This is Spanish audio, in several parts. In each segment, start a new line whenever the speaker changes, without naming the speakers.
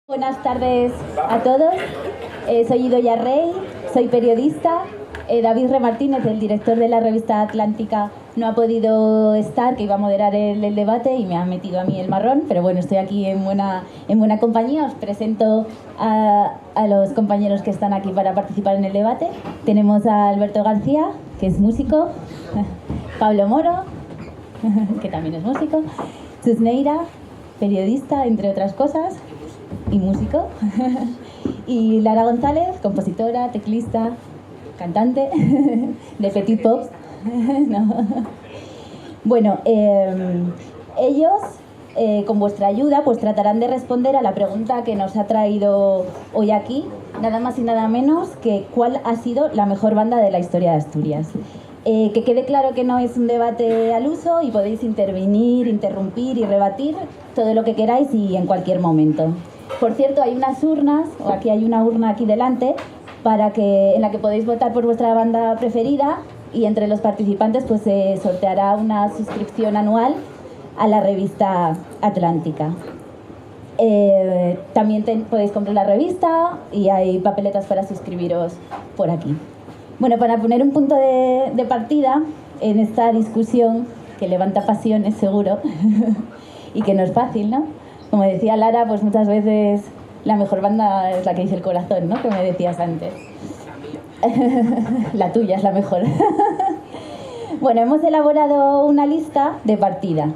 Buenas tardes a todos. Soy Idoia Rey, soy periodista. David Remartínez, el director de la revista Atlántica, no ha podido estar, que iba a moderar el debate y me ha metido a mí el marrón, pero bueno, estoy aquí en buena compañía. Os presento a los compañeros que están aquí para participar en el debate. Tenemos a Alberto García, que es músico, Pablo Moro, que también es músico, Susneira, periodista, entre otras cosas, y músico, y Lara González, compositora, teclista, cantante de Petit Pop. No. Bueno, ellos, con vuestra ayuda, pues tratarán de responder a la pregunta que nos ha traído hoy aquí, nada más y nada menos que ¿cuál ha sido la mejor banda de la historia de Asturias? Que quede claro que no es un debate al uso y podéis intervenir, interrumpir y rebatir todo lo que queráis y en cualquier momento. Por cierto, hay unas urnas, o aquí hay una urna aquí delante, en la que podéis votar por vuestra banda preferida, y entre los participantes pues se sorteará una suscripción anual a la revista Atlántica. También podéis comprar la revista y hay papeletas para suscribiros por aquí. Bueno, para poner un punto de partida en esta discusión que levanta pasiones seguro y que no es fácil, ¿no? Como decía Lara, pues muchas veces la mejor banda es la que dice el corazón, ¿no? Que me decías antes. La tuya es la mejor. Bueno, hemos elaborado una lista de partida,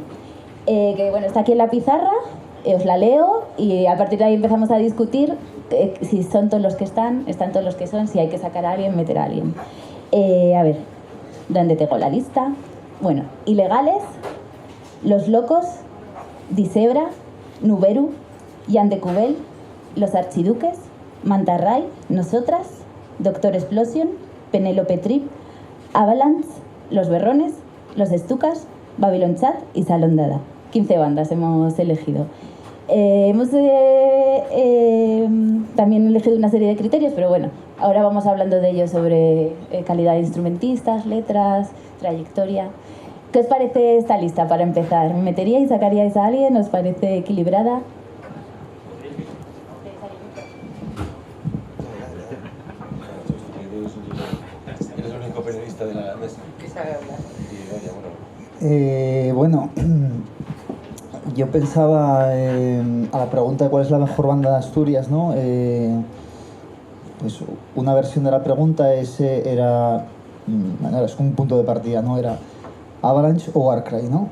que bueno, está aquí en la pizarra, os la leo y a partir de ahí empezamos a discutir si son todos los que están todos los que son, si hay que sacar a alguien, meter a alguien. A ver, ¿dónde tengo la lista? Bueno, Ilegales, Los Locos, Disebra, Nuberu, Jan de Cubel, Los Archiduques, Mantarray, Nosotras, Doctor Explosion, Penélope Trip, Avalanche, Los Berrones, Los Estucas, Babylon Chat y Salón Dada. 15 bandas hemos elegido. Hemos también elegido una serie de criterios, pero bueno, ahora vamos hablando de ellos sobre calidad de instrumentistas, letras, trayectoria. ¿Qué os parece esta lista para empezar? ¿Meteríais, sacaríais a alguien? ¿Os parece equilibrada?
Eres el único periodista de la mesa.
¿Qué sabe hablar?
Bueno, yo pensaba a la pregunta de cuál es la mejor banda de Asturias, ¿no? Pues una versión de la pregunta era un punto de partida, ¿no? Era Avalanche o Warcry, ¿no?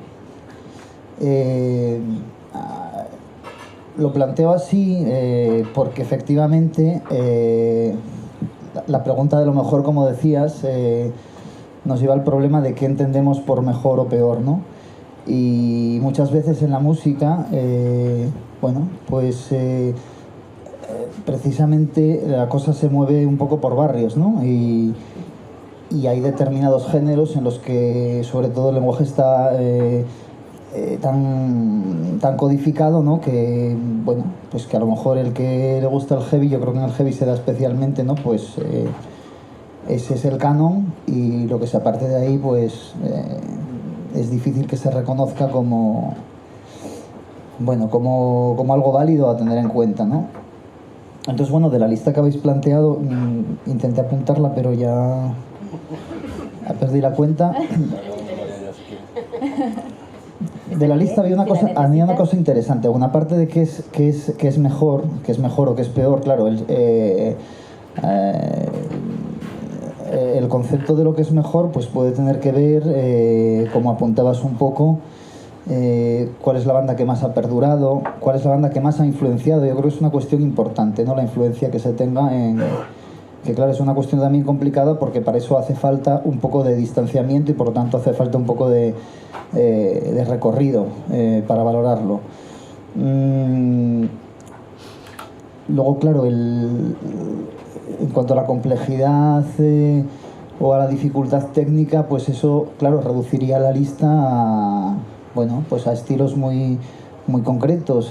Lo planteo así porque efectivamente la pregunta de lo mejor, como decías, nos lleva al problema de qué entendemos por mejor o peor, ¿no? Y muchas veces en la música, precisamente la cosa se mueve un poco por barrios, ¿no? Y hay determinados géneros en los que sobre todo el lenguaje está tan codificado, ¿no? Que bueno, pues que a lo mejor el que le gusta el heavy, yo creo que en el heavy se da especialmente, ¿no? Pues ese es el canon y lo que se aparte de ahí pues es difícil que se reconozca como algo válido a tener en cuenta, ¿no? Entonces, bueno, de la lista que habéis planteado, intenté apuntarla, pero ya perdí la cuenta. De la lista había una cosa interesante. Una parte de que es mejor o que es peor, claro. El concepto de lo que es mejor pues puede tener que ver, como apuntabas un poco, cuál es la banda que más ha perdurado, cuál es la banda que más ha influenciado. Yo creo que es una cuestión importante, ¿no? La influencia que se tenga que claro, es una cuestión también complicada porque para eso hace falta un poco de distanciamiento y por lo tanto hace falta un poco de recorrido para valorarlo. Luego, claro, en cuanto a la complejidad o a la dificultad técnica, pues eso, claro, reduciría la lista a estilos muy, muy concretos,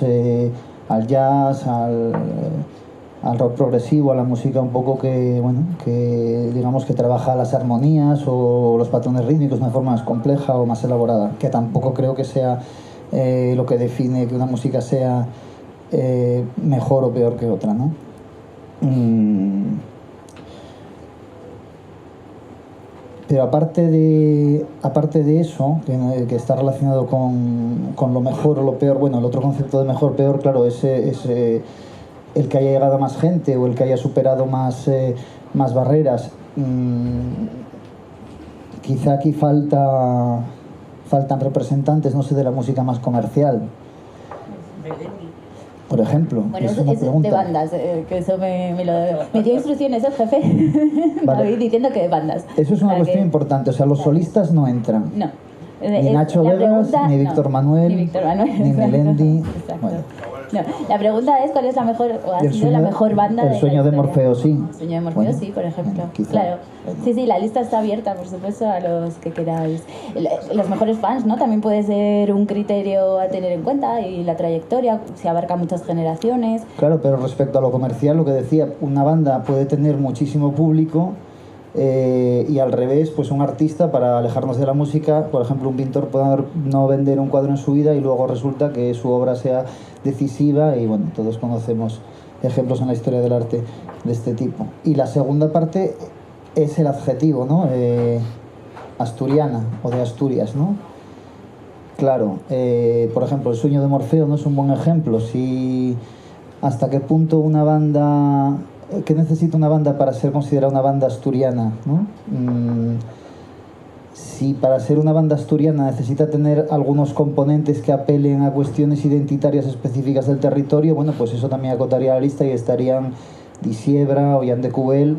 al jazz, al rock progresivo, a la música un poco que digamos que trabaja las armonías o los patrones rítmicos de una forma más compleja o más elaborada, que tampoco creo que sea lo que define que una música sea mejor o peor que otra, ¿no? Pero aparte de eso, que está relacionado con lo mejor o lo peor, bueno, el otro concepto de mejor o peor, claro, es el que haya llegado a más gente o el que haya superado más barreras. Quizá aquí faltan representantes, no sé, de la música más comercial. Por ejemplo,
bueno,
es una pregunta.
De bandas, que eso me dio instrucciones el jefe,
Vale.
David, diciendo que de bandas.
Eso es una cuestión importante, o sea, los solistas no entran.
No.
Ni Nacho Vegas, ni Víctor Manuel, ni Melendi.
Exacto.
Bueno.
No, la pregunta es cuál es la mejor, o ha sido la mejor banda
El sueño de Morfeo, sí.
El sueño de Morfeo,
Bueno,
sí, por ejemplo.
quizá.
Claro. Sí, la lista está abierta, por supuesto, a los que queráis. Los mejores fans, ¿no? También puede ser un criterio a tener en cuenta, y la trayectoria, si abarca muchas generaciones.
Claro, pero respecto a lo comercial, lo que decía, una banda puede tener muchísimo público, y al revés, pues un artista, para alejarnos de la música, por ejemplo, un pintor puede no vender un cuadro en su vida y luego resulta que su obra sea decisiva, y bueno, todos conocemos ejemplos en la historia del arte de este tipo. Y la segunda parte es el adjetivo, ¿no? Asturiana o de Asturias, ¿no? Claro, por ejemplo, el sueño de Morfeo no es un buen ejemplo. Si hasta qué punto una banda... ¿Qué necesita una banda para ser considerada una banda asturiana, ¿no? Si para ser una banda asturiana necesita tener algunos componentes que apelen a cuestiones identitarias específicas del territorio, bueno, pues eso también acotaría la lista y estarían Disiebra o Jan de Cubel,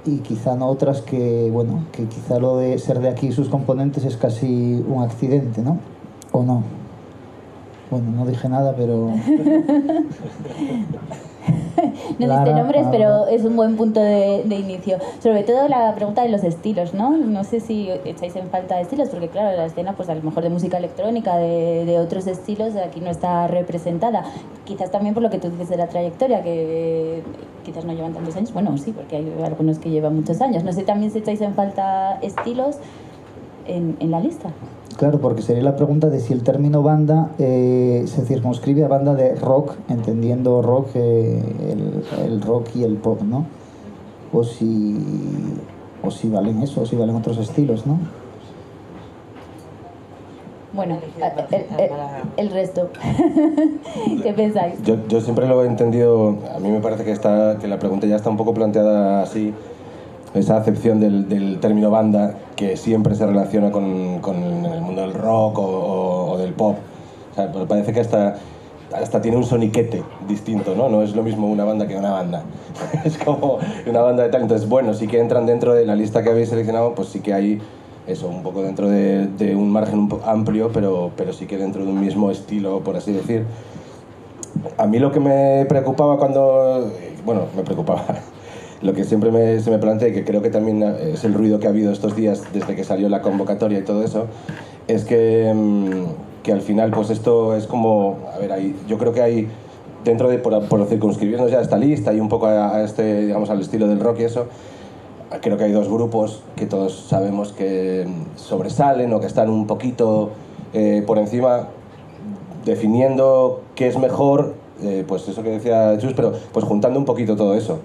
y quizá no otras que, bueno, que quizá lo de ser de aquí y sus componentes es casi un accidente, ¿no? ¿O no? Bueno, no dije nada, pero...
No diste nombres, pero es un buen punto de inicio. Sobre todo la pregunta de los estilos, ¿no? No sé si echáis en falta de estilos, porque claro, la escena, pues a lo mejor de música electrónica, de otros estilos, aquí no está representada. Quizás también por lo que tú dices de la trayectoria, que quizás no llevan tantos años. Bueno, sí, porque hay algunos que llevan muchos años. No sé también si echáis en falta estilos en la lista.
Claro, porque sería la pregunta de si el término banda se circunscribe a banda de rock, entendiendo rock, el rock y el pop, ¿no? O si valen eso, o si valen otros estilos, ¿no?
Bueno, el resto. ¿Qué pensáis?
Yo siempre lo he entendido, a mí me parece que la pregunta ya está un poco planteada así, esa acepción del término banda, que siempre se relaciona con el mundo del rock o del pop. O sea, pues parece que hasta tiene un soniquete distinto, ¿no? No es lo mismo una banda que una banda. Es como una banda de tal. Entonces, bueno, sí que entran dentro de la lista que habéis seleccionado, pues sí que hay eso, un poco dentro de un margen un poco amplio, pero sí que dentro de un mismo estilo, por así decir. A mí lo que me preocupaba me preocupaba... Lo que siempre se me plantea, y que creo que también es el ruido que ha habido estos días desde que salió la convocatoria y todo eso, es que al final pues esto es como, a ver, yo creo que hay, dentro de, por circunscribirnos ya a esta lista y un poco a este, digamos, al estilo del rock y eso, creo que hay dos grupos que todos sabemos que sobresalen o que están un poquito por encima, definiendo qué es mejor, pues eso que decía Chus, pero pues juntando un poquito todo eso.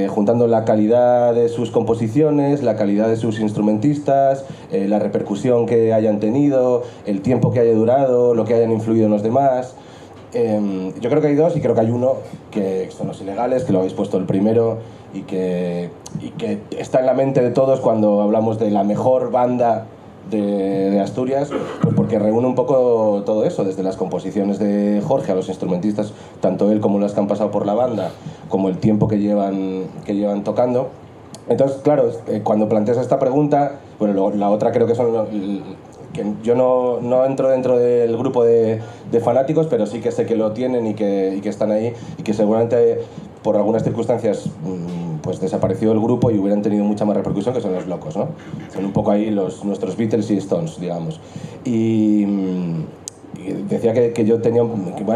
Juntando la calidad de sus composiciones, la calidad de sus instrumentistas, la repercusión que hayan tenido, el tiempo que haya durado, lo que hayan influido en los demás. Yo creo que hay dos, y creo que hay uno que son los Ilegales, que lo habéis puesto el primero, y que está en la mente de todos cuando hablamos de la mejor banda de Asturias, pues porque reúne un poco todo eso, desde las composiciones de Jorge a los instrumentistas, tanto él como los que han pasado por la banda, como el tiempo que llevan tocando. Entonces, claro, cuando planteas esta pregunta, bueno, la otra creo que son que yo no entro dentro del grupo de fanáticos, pero sí que sé que lo tienen y que están ahí, y que seguramente por algunas circunstancias pues desapareció el grupo y hubieran tenido mucha más repercusión, que son los Locos, ¿no? Son un poco ahí nuestros Beatles y Stones, digamos. Y decía que yo tenía,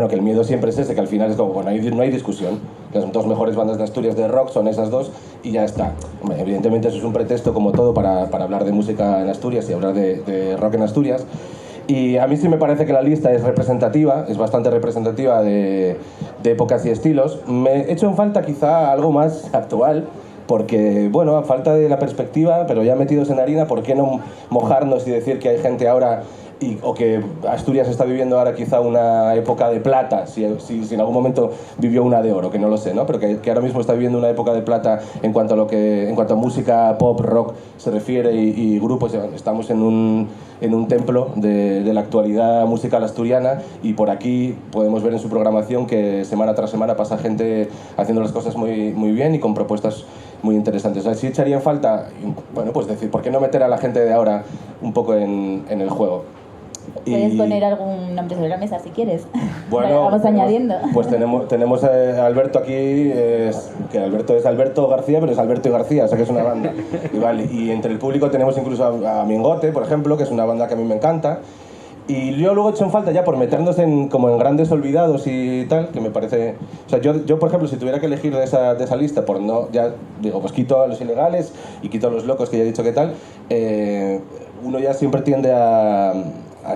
que el miedo siempre es ese, que al final es como, bueno, no hay discusión. Las dos mejores bandas de Asturias de rock son esas dos y ya está. Hombre, evidentemente eso es un pretexto, como todo, para hablar de música en Asturias y hablar de rock en Asturias. Y a mí sí me parece que la lista es representativa, es bastante representativa de épocas y estilos. Me he hecho en falta quizá algo más actual, porque, bueno, a falta de la perspectiva, pero ya metidos en harina, ¿por qué no mojarnos y decir que hay gente ahora, o que Asturias está viviendo ahora quizá una época de plata, si en algún momento vivió una de oro, que no lo sé, ¿no? Pero que ahora mismo está viviendo una época de plata en cuanto a música pop, rock se refiere y grupos. Estamos en un templo de la actualidad musical asturiana, y por aquí podemos ver en su programación que semana tras semana pasa gente haciendo las cosas muy, muy bien y con propuestas muy interesantes. O sea, sí echaría en falta, bueno, pues decir, ¿por qué no meter a la gente de ahora un poco en el juego?
Puedes poner algún nombre sobre la mesa si quieres.
Bueno,
vamos añadiendo.
Pues tenemos a Alberto aquí, que Alberto es Alberto García, pero es Alberto y García, o sea que es una banda. Y entre el público tenemos incluso a Mingote, por ejemplo, que es una banda que a mí me encanta. Y yo luego he hecho en falta, ya por meternos como en grandes olvidados y tal, que me parece... O sea, yo por ejemplo, si tuviera que elegir de esa lista, por no, ya digo, pues quito a los ilegales y quito a los locos, que ya he dicho que tal, uno ya siempre tiende a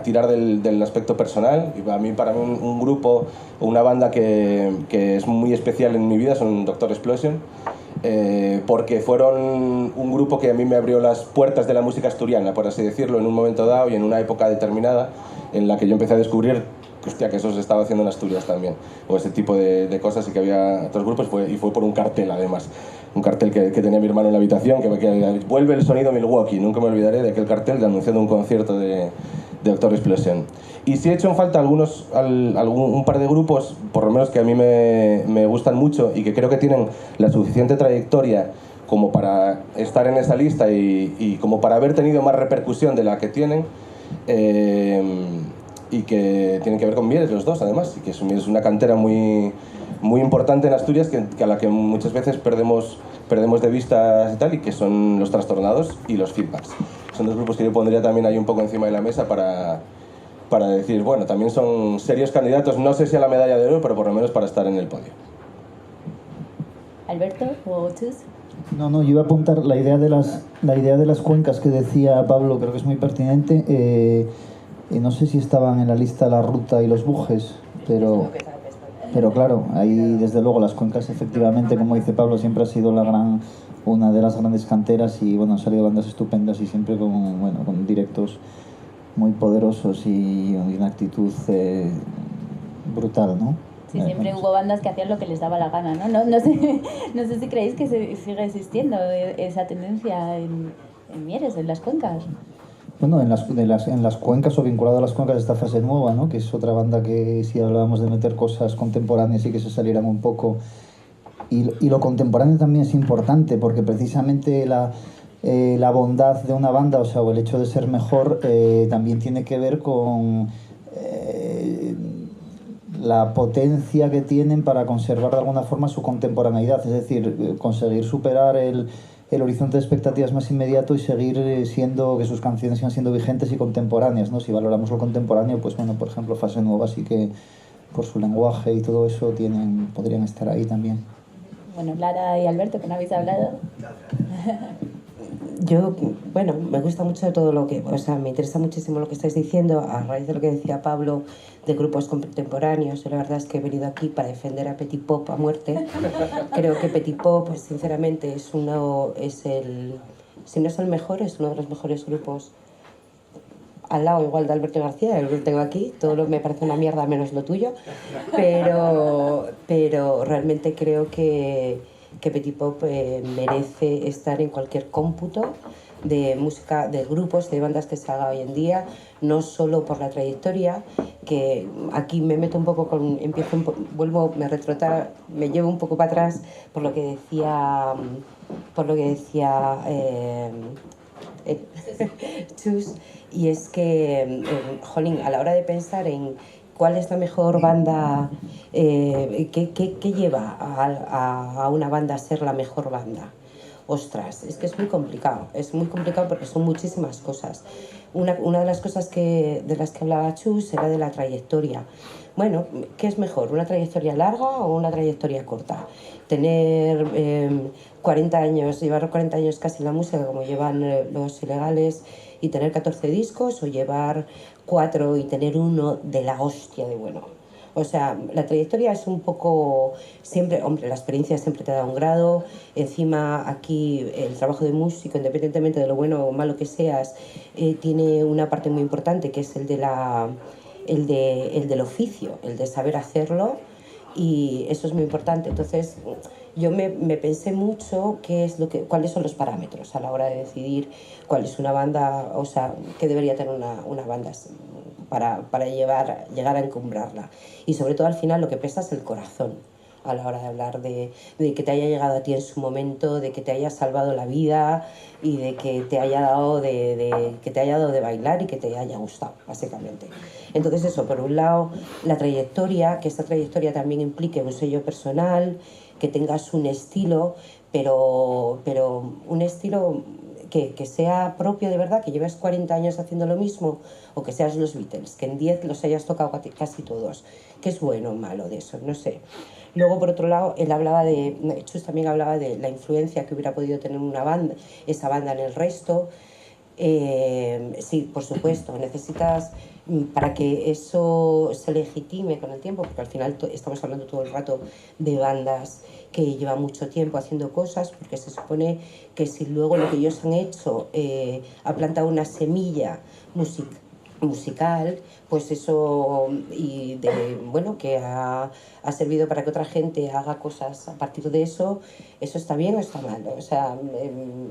tirar del aspecto personal. Y para mí un grupo o una banda que es muy especial en mi vida son Doctor Explosion, porque fueron un grupo que a mí me abrió las puertas de la música asturiana, por así decirlo, en un momento dado y en una época determinada en la que yo empecé a descubrir que eso se estaba haciendo en Asturias también, o ese tipo de cosas, y que había otros grupos, y fue por un cartel además. Un cartel que tenía mi hermano en la habitación, que vuelve el sonido Milwaukee. Nunca me olvidaré de aquel cartel anunciando un concierto de Doctor Explosion. Y sí he hecho en falta un par de grupos, por lo menos que a mí me gustan mucho y que creo que tienen la suficiente trayectoria como para estar en esa lista y como para haber tenido más repercusión de la que tienen, y que tienen que ver con Mieres los dos, además, y que es una cantera muy, muy importante en Asturias, que a la que muchas veces perdemos de vista y tal, y que son los Trastornados y los Feedbacks. Son dos grupos que yo pondría también ahí un poco encima de la mesa para decir, bueno, también son serios candidatos, no sé si a la medalla de oro, pero por lo menos para estar en el podio.
Alberto, o Chus.
No, yo iba a apuntar la idea de las cuencas que decía Pablo, creo que es muy pertinente. No sé si estaban en la lista La Ruta y Los Bujes, pero claro, ahí desde luego las cuencas, efectivamente, como dice Pablo, siempre ha sido una de las grandes canteras, y bueno, han salido bandas estupendas y siempre con directos muy poderosos y una actitud brutal, ¿no?
Sí, siempre hubo bandas que hacían lo que les daba la gana, ¿no? No sé si creéis que sigue existiendo esa tendencia en Mieres, en las cuencas.
Bueno, en las cuencas, o vinculado a las cuencas, está Fase Nueva, ¿no? Que es otra banda que, si hablábamos de meter cosas contemporáneas y que se salieran un poco. Y lo contemporáneo también es importante, porque precisamente la bondad de una banda, o el hecho de ser mejor, también tiene que ver con la potencia que tienen para conservar de alguna forma su contemporaneidad, es decir, conseguir superar el horizonte de expectativas más inmediato y seguir siendo, que sus canciones sigan siendo vigentes y contemporáneas, ¿no? Si valoramos lo contemporáneo, pues bueno, por ejemplo, Fase Nueva sí que por su lenguaje y todo eso podrían estar ahí también.
Bueno, Lara y Alberto, que no habéis hablado.
Yo, me gusta mucho todo me interesa muchísimo lo que estáis diciendo, a raíz de lo que decía Pablo de grupos contemporáneos. Yo la verdad es que he venido aquí para defender a Petit Pop a muerte. Creo que Petit Pop, pues, sinceramente, si no es el mejor, es uno de los mejores grupos, al lado igual de Alberto García, el que tengo aquí. Todo me parece una mierda menos lo tuyo, pero realmente creo que Petit Pop merece estar en cualquier cómputo de música, de grupos, de bandas que se haga hoy en día, no solo por la trayectoria, que aquí me meto un poco me llevo un poco para atrás por lo que decía Chus, y es que, a la hora de pensar en cuál es la mejor banda, qué lleva a una banda a ser la mejor banda. Ostras, es que es muy complicado porque son muchísimas cosas. Una de las cosas de las que hablaba Chus era de la trayectoria. bueno, ¿qué es mejor? ¿Una trayectoria larga o una trayectoria corta? Tener 40 años, llevar 40 años casi en la música como llevan los Ilegales y tener 14 discos, o llevar 4 y tener uno de la hostia de bueno. O sea, la trayectoria es un poco siempre, hombre, la experiencia siempre te da un grado. Encima aquí el trabajo de músico, independientemente de lo bueno o malo que seas, tiene una parte muy importante, que es el del oficio, el de saber hacerlo, y eso es muy importante. Entonces yo me pensé mucho cuáles son los parámetros a la hora de decidir cuál es una banda, o sea, qué debería tener una banda para llegar a encumbrarla. Y sobre todo al final lo que pesa es el corazón a la hora de hablar de que te haya llegado a ti en su momento, de que te haya salvado la vida y de que te haya dado que te haya dado de bailar y que te haya gustado, básicamente. Entonces eso, por un lado, la trayectoria, que esta trayectoria también implique un sello personal, que tengas un estilo, pero un estilo que sea propio de verdad, que lleves 40 años haciendo lo mismo, o que seas los Beatles, que en 10 los hayas tocado casi todos. ¿Qué es bueno o malo de eso? No sé. Luego, por otro lado, Chus también hablaba de la influencia que hubiera podido tener esa banda en el resto. Sí, por supuesto, necesitas, para que eso se legitime con el tiempo, porque al final estamos hablando todo el rato de bandas que llevan mucho tiempo haciendo cosas, porque se supone que si luego lo que ellos han hecho ha plantado una semilla musical, pues eso, bueno, que ha servido para que otra gente haga cosas a partir de eso, eso está bien o está mal, o sea,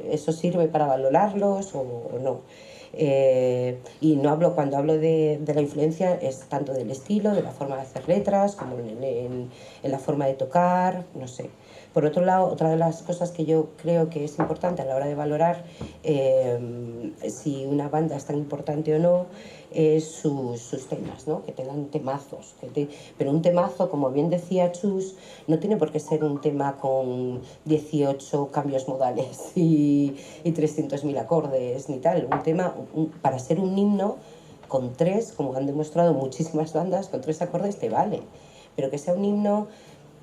eso sirve para valorarlos o no. Y cuando hablo de la influencia, es tanto del estilo, de la forma de hacer letras, como en la forma de tocar, no sé. Por otro lado, otra de las cosas que yo creo que es importante a la hora de valorar si una banda es tan importante o no, es sus temas, ¿no? Que tengan temazos. Pero un temazo, como bien decía Chus, no tiene por qué ser un tema con 18 cambios modales y 300.000 acordes ni tal. Un tema, para ser un himno, con 3, como han demostrado muchísimas bandas, con 3 acordes te vale. Pero que sea un himno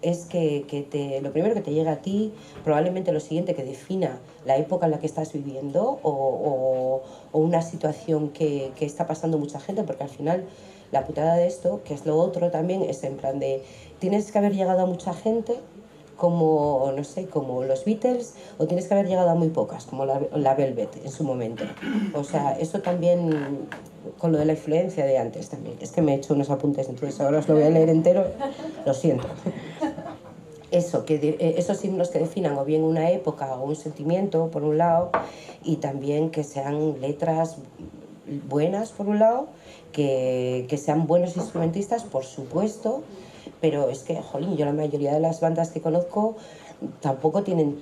es lo primero que te llega a ti, probablemente lo siguiente que defina la época en la que estás viviendo o una situación que está pasando mucha gente, porque al final la putada de esto, que es lo otro también, es en plan de tienes que haber llegado a mucha gente como, no sé, como los Beatles, o tienes que haber llegado a muy pocas, como la Velvet en su momento. O sea, eso también, con lo de la influencia de antes también. Es que me he hecho unos apuntes, entonces ahora os lo voy a leer entero, lo siento. Esos himnos que definan o bien una época o un sentimiento, por un lado, y también que sean letras buenas, por un lado, que sean buenos instrumentistas, por supuesto, pero es que, jolín, yo la mayoría de las bandas que conozco tampoco tienen,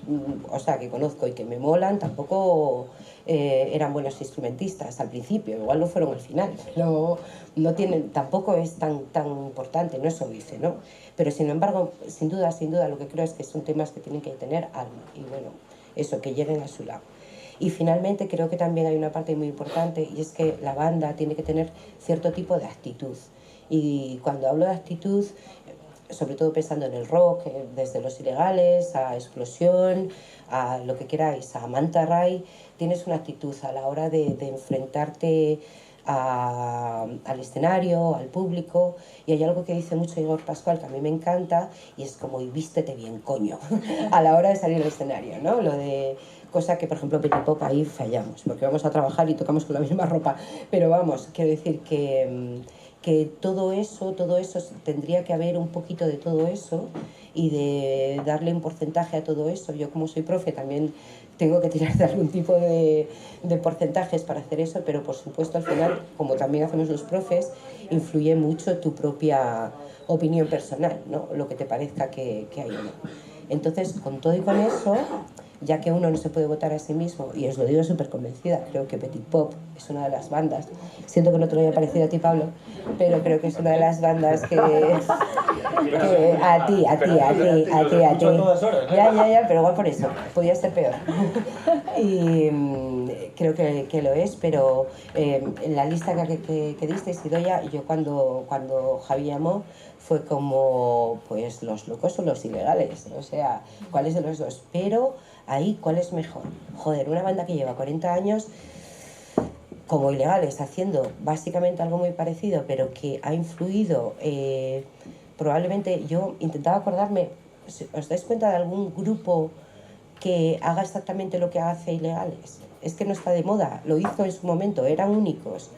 o sea, que conozco y que me molan, tampoco eran buenos instrumentistas al principio, igual lo fueron al final, pero no tienen, tampoco es tan importante, no es obvio, ¿no? Pero sin embargo, sin duda, lo que creo es que son temas que tienen que tener alma y bueno, eso, que lleguen a su lado. Y finalmente creo que también hay una parte muy importante, y es que la banda tiene que tener cierto tipo de actitud. Y cuando hablo de actitud, sobre todo pensando en el rock, desde Los Ilegales a Explosión, a lo que queráis, a Manta Ray, tienes una actitud a la hora de enfrentarte al escenario, al público, y hay algo que dice mucho Igor Pascual que a mí me encanta, y es como, y vístete bien, coño, a la hora de salir al escenario, ¿no? Lo de, cosa que, por ejemplo, Petit Pop ahí fallamos, porque vamos a trabajar y tocamos con la misma ropa, pero vamos, quiero decir que todo eso, tendría que haber un poquito de todo eso y de darle un porcentaje a todo eso. Yo, como soy profe, también tengo que tirar de algún tipo de porcentajes para hacer eso, pero por supuesto al final, como también hacemos los profes, influye mucho tu propia opinión personal, ¿no? Lo que te parezca que hay o no. Entonces, con todo y con eso, ya que uno no se puede votar a sí mismo, y os lo digo súper convencida, creo que Petit Pop es una de las bandas, siento que no te lo haya parecido a ti, Pablo, pero creo que es una de las bandas que a ti. Ya, pero igual por eso, podía ser peor. Y creo que lo es, pero en la lista que disteis, Idoia, yo cuando Javi llamó, fue como, pues, los locos o los ilegales, o sea, ¿cuáles de los dos? Pero ahí, ¿cuál es mejor? Joder, una banda que lleva 40 años como Ilegales, haciendo básicamente algo muy parecido, pero que ha influido, probablemente, yo intentaba acordarme, ¿os dais cuenta de algún grupo que haga exactamente lo que hace Ilegales? Es que no está de moda, lo hizo en su momento, eran únicos.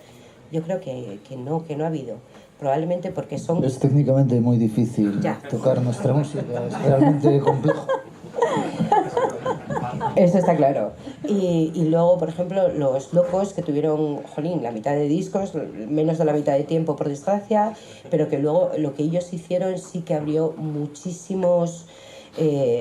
Yo creo que no ha habido. Probablemente porque son...
Es técnicamente muy difícil tocar nuestra música, es realmente complejo.
Eso está claro. Y luego, por ejemplo, los locos que tuvieron, jolín, la mitad de discos, menos de la mitad de tiempo, por desgracia, pero que luego lo que ellos hicieron sí que abrió muchísimos...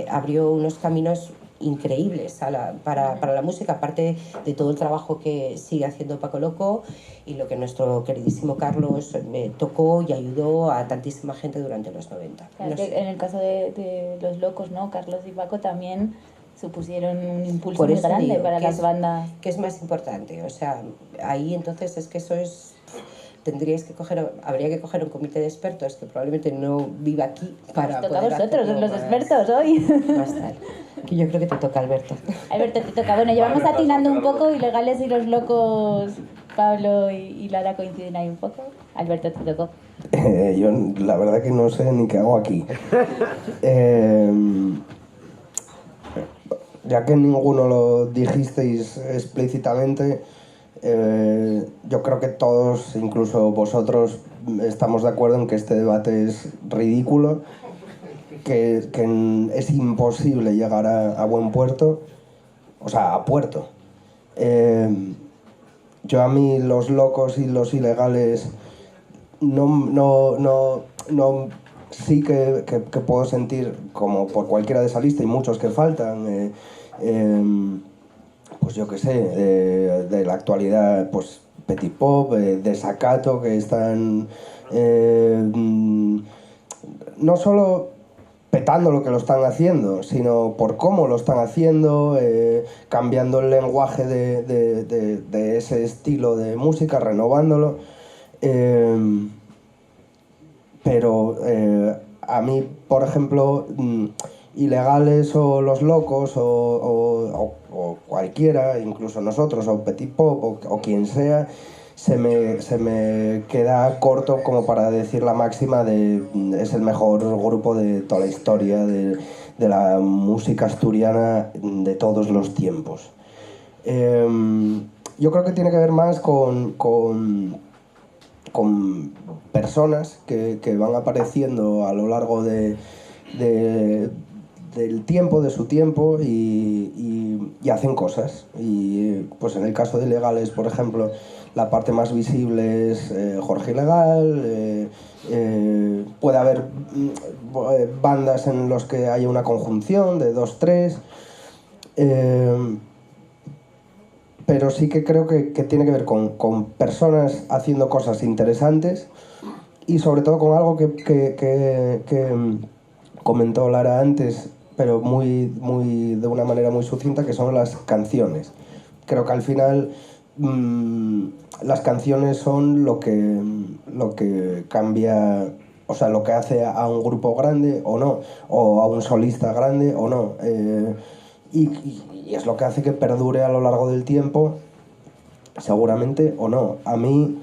abrió unos caminos increíbles para la música, aparte de todo el trabajo que sigue haciendo Paco Loco y lo que nuestro queridísimo Carlos tocó y ayudó a tantísima gente durante los 90.
Claro, no sé. En el caso de los locos, ¿no? Carlos y Paco también supusieron un impulso muy grande para las bandas.
¿Qué es más importante? O sea, ahí entonces es que eso es... habría que coger un comité de expertos que probablemente no viva aquí para
toca
poder
a vosotros, los expertos hoy.
Más tarde. Que yo creo que te toca, Alberto.
Alberto, te toca. Bueno, llevamos atinando un poco, Ilegales y los locos, Pablo y Lara coinciden ahí un poco. Alberto, te tocó.
Yo la verdad que no sé ni qué hago aquí. Ya que ninguno lo dijisteis explícitamente, yo creo que todos, incluso vosotros, estamos de acuerdo en que este debate es ridículo, que es imposible llegar a buen puerto, o sea, a puerto. Yo a mí los locos y los ilegales sí que puedo sentir, como por cualquiera de esa lista y muchos que faltan, pues yo qué sé, de la actualidad, pues Petit Pop, Desacato, que están no solo petando lo que lo están haciendo, sino por cómo lo están haciendo, cambiando el lenguaje de ese estilo de música, renovándolo. Pero a mí, por ejemplo, Ilegales o Los Locos o cualquiera, incluso nosotros, o Petit Pop o quien sea, se me queda corto como para decir la máxima de es el mejor grupo de toda la historia de la música asturiana de todos los tiempos. Yo creo que tiene que ver más con personas que van apareciendo a lo largo del tiempo, de su tiempo, y hacen cosas. Y pues en el caso de Ilegales, por ejemplo, la parte más visible es Jorge Ilegal. Puede haber bandas en las que haya una conjunción de 2, 3. Pero sí que creo que tiene que ver con personas haciendo cosas interesantes y sobre todo con algo que comentó Lara antes, pero de una manera muy sucinta, que son las canciones. Creo que al final las canciones son lo que cambia, o sea, lo que hace a un grupo grande o no, o a un solista grande o no. Y es lo que hace que perdure a lo largo del tiempo, seguramente o no. A mí,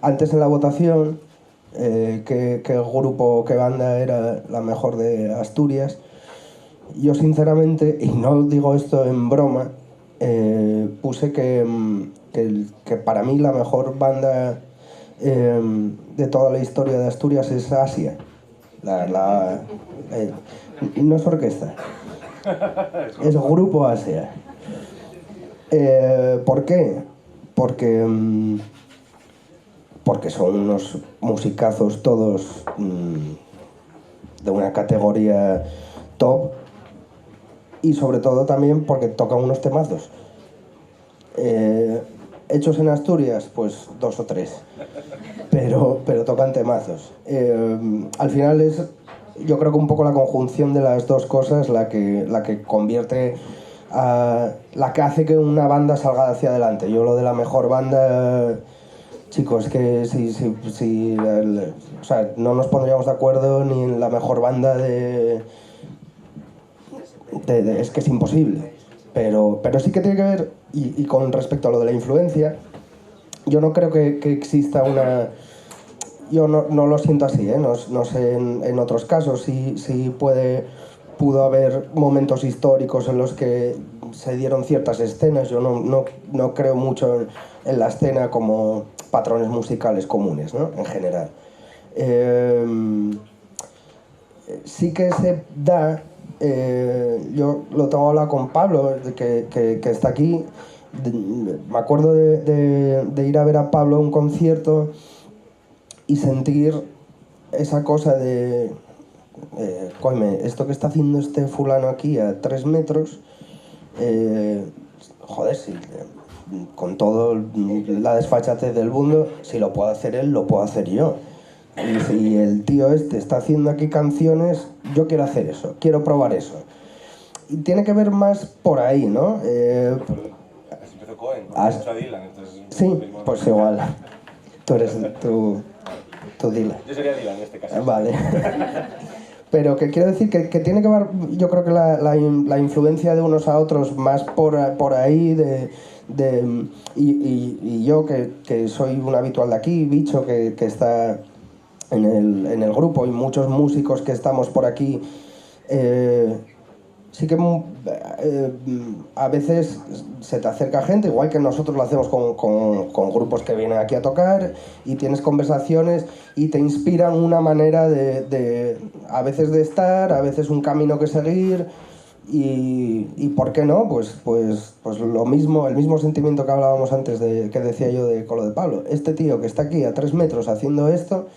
antes en la votación, qué grupo, qué banda era la mejor de Asturias, yo sinceramente, y no digo esto en broma, puse que para mí la mejor banda de toda la historia de Asturias es Asia. No es orquesta. Es Grupo Asia. ¿Por qué? Porque son unos musicazos todos de una categoría top
y sobre todo también porque tocan unos temazos. Hechos en Asturias, pues 2 o 3, pero tocan temazos. Al final es, yo creo que un poco la conjunción de las dos cosas la que convierte la que hace que una banda salga hacia adelante. Yo lo de la mejor banda, chicos, que o sea, no nos pondríamos de acuerdo ni en la mejor banda es que es imposible. Pero sí que tiene que ver, y con respecto a lo de la influencia, yo no creo que exista una... Yo no lo siento así, ¿eh? No sé en otros casos si pudo haber momentos históricos en los que se dieron ciertas escenas. Yo no creo mucho en la escena como patrones musicales comunes, ¿no? En general. Sí que se da, yo lo tengo hablado con Pablo, que está aquí. Me acuerdo de ir a ver a Pablo a un concierto y sentir esa cosa de coime, esto que está haciendo este fulano aquí a 3 metros, joder, si con toda la desfachatez del mundo, si lo puedo hacer él, lo puedo hacer yo. Y si el tío este está haciendo aquí canciones, yo quiero hacer eso, quiero probar eso. Y tiene que ver más por ahí, ¿no?
Así empezó Cohen, empezó a Dylan, entonces...
Sí, pues igual. Tú eres tú Dylan.
Yo sería Dylan en este caso.
Vale. Pero que quiero decir que tiene que ver, yo creo que la influencia de unos a otros más por ahí, y yo que soy un habitual de aquí, Bicho que está en el grupo, y muchos músicos que estamos por aquí, sí que a veces se te acerca gente, igual que nosotros lo hacemos con grupos que vienen aquí a tocar, y tienes conversaciones y te inspiran una manera a veces de estar, a veces un camino que seguir, y ¿por qué no? Pues lo mismo, el mismo sentimiento que hablábamos antes, que decía yo con lo de Pablo. Este tío que está aquí a 3 metros haciendo esto,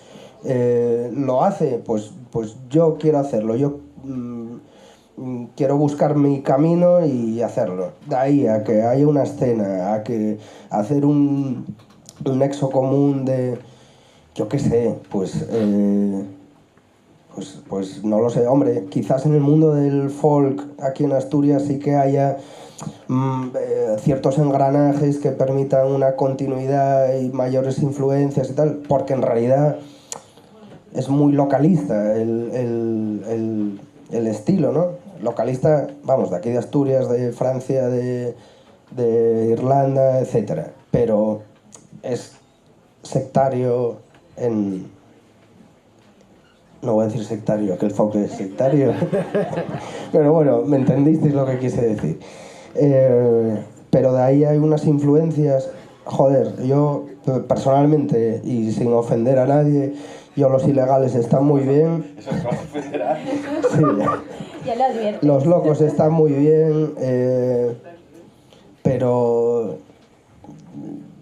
lo hace, pues yo quiero hacerlo, yo quiero buscar mi camino y hacerlo. De ahí a que haya una escena, a que hacer un nexo común de, yo qué sé, pues no lo sé. Hombre, quizás en el mundo del folk aquí en Asturias sí que haya ciertos engranajes que permitan una continuidad y mayores influencias y tal, porque en realidad es muy localista el estilo, ¿no? Localista, vamos, de aquí de Asturias, de Francia, de Irlanda, etcétera. Pero es sectario no voy a decir sectario, que el folk es sectario. Pero bueno, me entendisteis lo que quise decir. Pero de ahí hay unas influencias. Joder, yo personalmente, y sin ofender a nadie, Los Ilegales están muy bien.
Eso se va a ofender a...
Sí,
ya lo advierto.
Los Locos están muy bien, pero...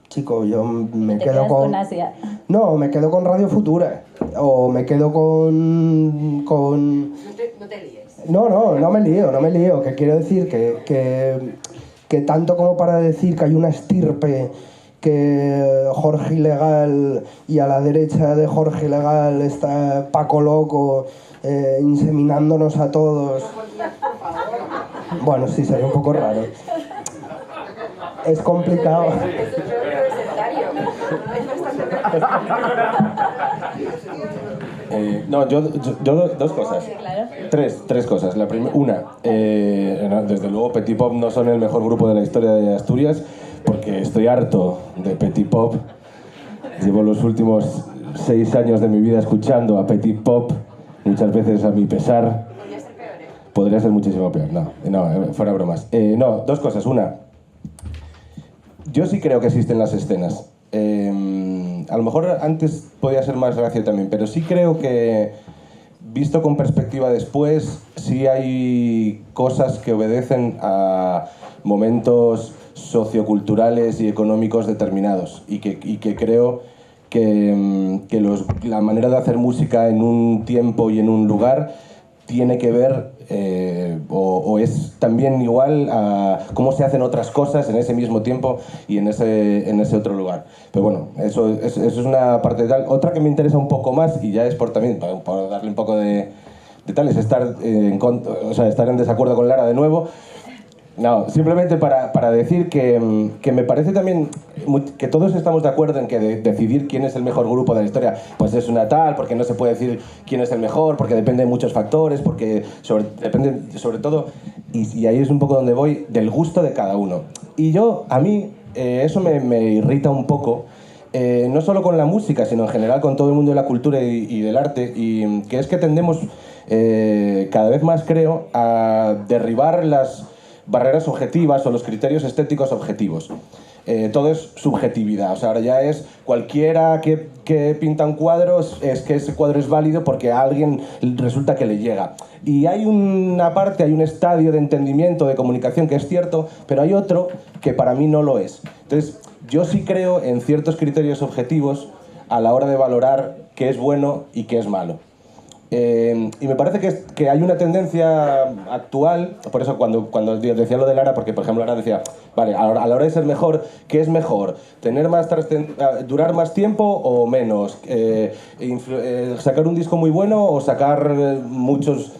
Chico, yo me quedo con
Asia.
No, me quedo con Radio Futura. O me quedo con...
No te líes.
No me lío. Que quiero decir que tanto como para decir que hay una estirpe, que Jorge Ilegal, y a la derecha de Jorge Ilegal está Paco Loco, inseminándonos a todos. Bueno, sí, sería un poco raro. Es complicado.
No, yo dos cosas.
Claro.
Tres cosas. La una, desde luego Petit Pop no son el mejor grupo de la historia de Asturias, porque estoy harto de Petit Pop. Llevo los últimos 6 años de mi vida escuchando a Petit Pop, muchas veces a mi pesar.
Podría ser peor, ¿eh?
Podría ser muchísimo peor, no, fuera bromas. No, dos cosas. Una, yo sí creo que existen las escenas. A lo mejor antes podía ser más gracia también, pero sí creo que, visto con perspectiva después, sí hay cosas que obedecen a momentos socioculturales y económicos determinados, y que creo que la manera de hacer música en un tiempo y en un lugar tiene que ver o es también igual a cómo se hacen otras cosas en ese mismo tiempo y en ese otro lugar. Pero bueno, eso es una parte tal. Otra que me interesa un poco más, y ya es por también por darle un poco de tal, es estar estar en desacuerdo con Lara de nuevo. No, simplemente para decir que me parece también que todos estamos de acuerdo en que decidir quién es el mejor grupo de la historia pues es una tal, porque no se puede decir quién es el mejor, porque depende de muchos factores, porque depende sobre todo, y ahí es un poco donde voy, del gusto de cada uno. Y a mí eso me irrita un poco, no solo con la música, sino en general con todo el mundo de la cultura y del arte, y que es que tendemos cada vez más, creo, a derribar las barreras objetivas o los criterios estéticos objetivos. Todo es subjetividad, o sea, ahora ya es cualquiera que pinta un cuadro, es que ese cuadro es válido porque a alguien resulta que le llega. Y hay una parte, hay un estadio de entendimiento, de comunicación que es cierto, pero hay otro que para mí no lo es. Entonces, yo sí creo en ciertos criterios objetivos a la hora de valorar qué es bueno y qué es malo. Y me parece que hay una tendencia actual, por eso cuando decía lo de Lara, porque por ejemplo Lara decía, vale, a la hora de ser mejor, ¿qué es mejor? ¿Durar más tiempo o menos? ¿Sacar un disco muy bueno o sacar muchos?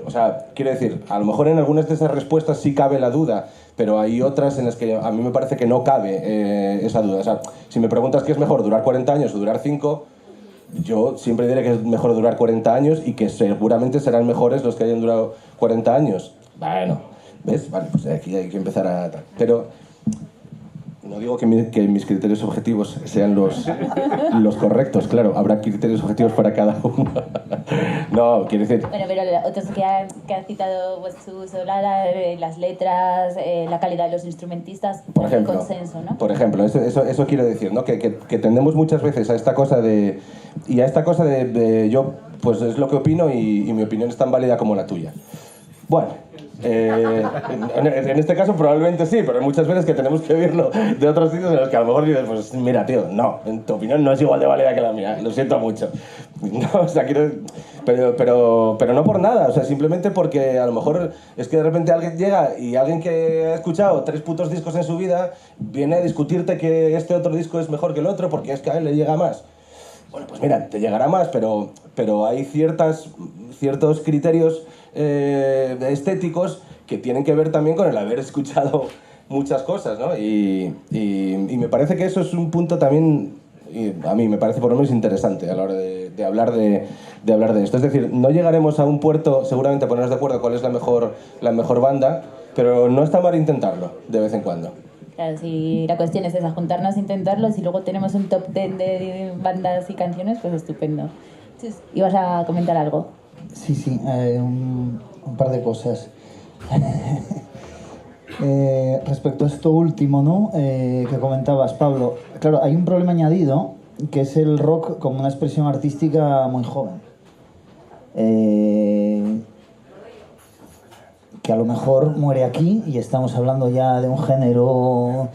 O sea, quiero decir, a lo mejor en algunas de esas respuestas sí cabe la duda, pero hay otras en las que a mí me parece que no cabe esa duda. O sea, si me preguntas qué es mejor, durar 40 años o durar 5, yo siempre diré que es mejor durar 40 años y que seguramente serán mejores los que hayan durado 40 años. Bueno, ¿ves? Vale, pues aquí hay que empezar a... Pero no digo que mis criterios objetivos sean los correctos, claro, habrá criterios objetivos para cada uno. No, quiero decir...
Bueno, pero otros que han citado pues, Lara, las letras, la calidad de los instrumentistas,
por ejemplo,
el consenso, ¿no?
Por ejemplo, eso quiero decir, ¿no? Que tendemos muchas veces a esta cosa de... Y a esta cosa de yo, pues es lo que opino y mi opinión es tan válida como la tuya. Bueno, en este caso probablemente sí, pero hay muchas veces que tenemos que oírlo de otros sitios en los que a lo mejor dices, pues mira, tío, no, tu opinión no es igual de válida que la mía, lo siento mucho. No, o sea, pero no por nada, o sea, simplemente porque a lo mejor es que de repente alguien llega y alguien que ha escuchado 3 putos discos en su vida viene a discutirte que este otro disco es mejor que el otro porque es que a él le llega más. Bueno, pues mira, te llegará más, pero hay ciertos criterios estéticos que tienen que ver también con el haber escuchado muchas cosas, ¿no? Y me parece que eso es un punto también, a mí me parece por lo menos interesante a la hora de hablar de esto. Es decir, no llegaremos a un puerto seguramente a ponernos de acuerdo cuál es la mejor banda, pero no está mal intentarlo de vez en cuando.
Claro, si la cuestión es esa, juntarnos a intentarlo, si luego tenemos un top 10 de bandas y canciones, pues estupendo. Entonces, ¿ibas a comentar algo?
Sí, un par de cosas. Respecto a esto último, ¿no? Que comentabas, Pablo, claro, hay un problema añadido, que es el rock como una expresión artística muy joven. Que a lo mejor muere aquí y estamos hablando ya de un género...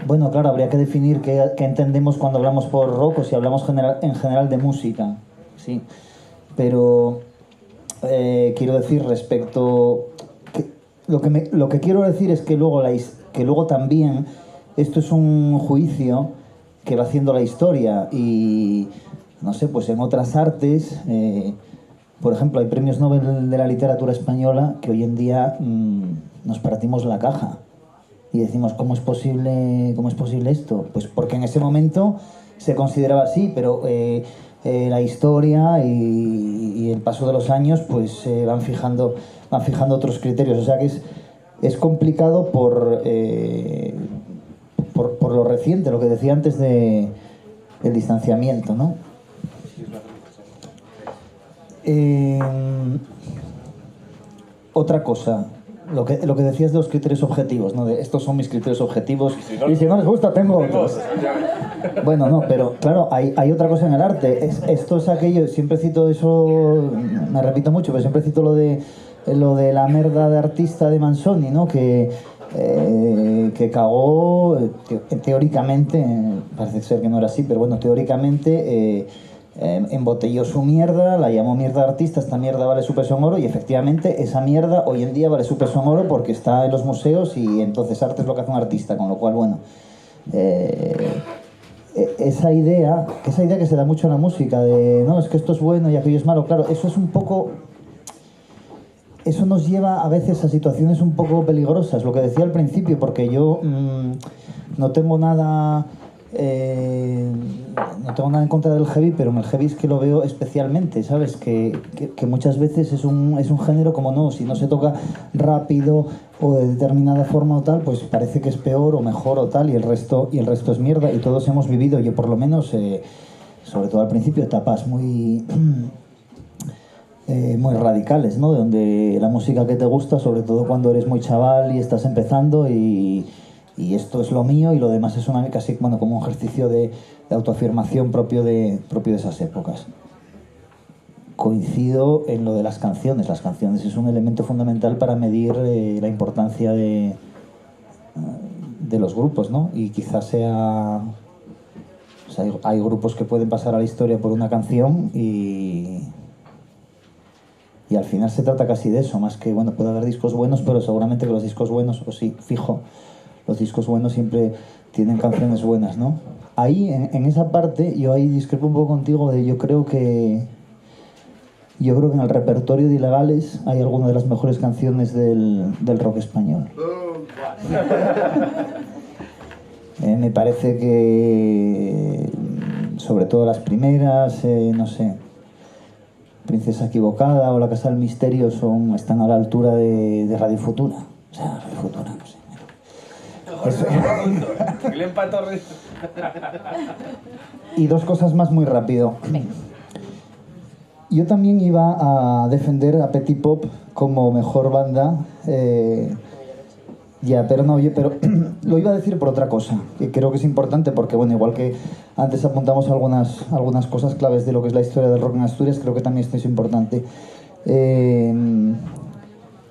Bueno, claro, habría que definir qué entendemos cuando hablamos por rock o si hablamos en general de música, sí. Pero quiero decir respecto... Lo que quiero decir es que luego también esto es un juicio que va haciendo la historia y, no sé, pues en otras artes... por ejemplo, hay premios Nobel de la literatura española que hoy en día nos partimos la caja y decimos, ¿cómo es posible esto? Pues porque en ese momento se consideraba así, pero la historia y el paso de los años pues van fijando otros criterios. O sea que es complicado por lo reciente, lo que decía antes del distanciamiento, ¿no? Otra cosa, lo que decías de los criterios objetivos, ¿no? Estos son mis criterios objetivos y si no les gusta tengo otros. Bueno, no, pero claro, hay otra cosa en el arte. Esto es aquello, siempre cito eso, me repito mucho, pero siempre cito lo de la merda de artista de Manzoni, ¿no? Que cagó teóricamente, parece ser que no era así, pero bueno, teóricamente embotelló su mierda, la llamó mierda de artista, esta mierda vale su peso en oro, y efectivamente esa mierda hoy en día vale su peso en oro porque está en los museos y entonces arte es lo que hace un artista, con lo cual, bueno, esa idea que se da mucho en la música de no, es que esto es bueno y aquello es malo, claro, eso es un poco... Eso nos lleva a veces a situaciones un poco peligrosas, lo que decía al principio, porque yo no tengo nada en contra del heavy, pero en el heavy es que lo veo especialmente, ¿sabes? Que muchas veces es un género como no, si no se toca rápido o de determinada forma o tal, pues parece que es peor o mejor o tal, y el resto es mierda, y todos hemos vivido, yo por lo menos, sobre todo al principio, etapas muy radicales, ¿no? Donde la música que te gusta, sobre todo cuando eres muy chaval y estás empezando y esto es lo mío y lo demás es una casi bueno, como un ejercicio de autoafirmación propio de esas épocas. Coincido en lo de las canciones. Las canciones es un elemento fundamental para medir la importancia de los grupos, ¿no? Y quizás sea... O sea, hay grupos que pueden pasar a la historia por una canción y al final se trata casi de eso, más que, bueno, puede haber discos buenos, pero seguramente que los discos buenos, o sí, fijo, los discos buenos siempre tienen canciones buenas, ¿no? Ahí, en esa parte, yo ahí discrepo un poco contigo de yo creo que en el repertorio de Ilegales hay algunas de las mejores canciones del rock español. Me parece que, sobre todo las primeras, no sé, Princesa Equivocada o La Casa del Misterio están a la altura de Radio Futura. O sea, Radio Futura, no sé. Y dos cosas más muy rápido. Yo también iba a defender a Petit Pop como mejor banda. Pero lo iba a decir por otra cosa, que creo que es importante porque, bueno, igual que antes apuntamos algunas cosas claves de lo que es la historia del rock en Asturias, creo que también esto es importante.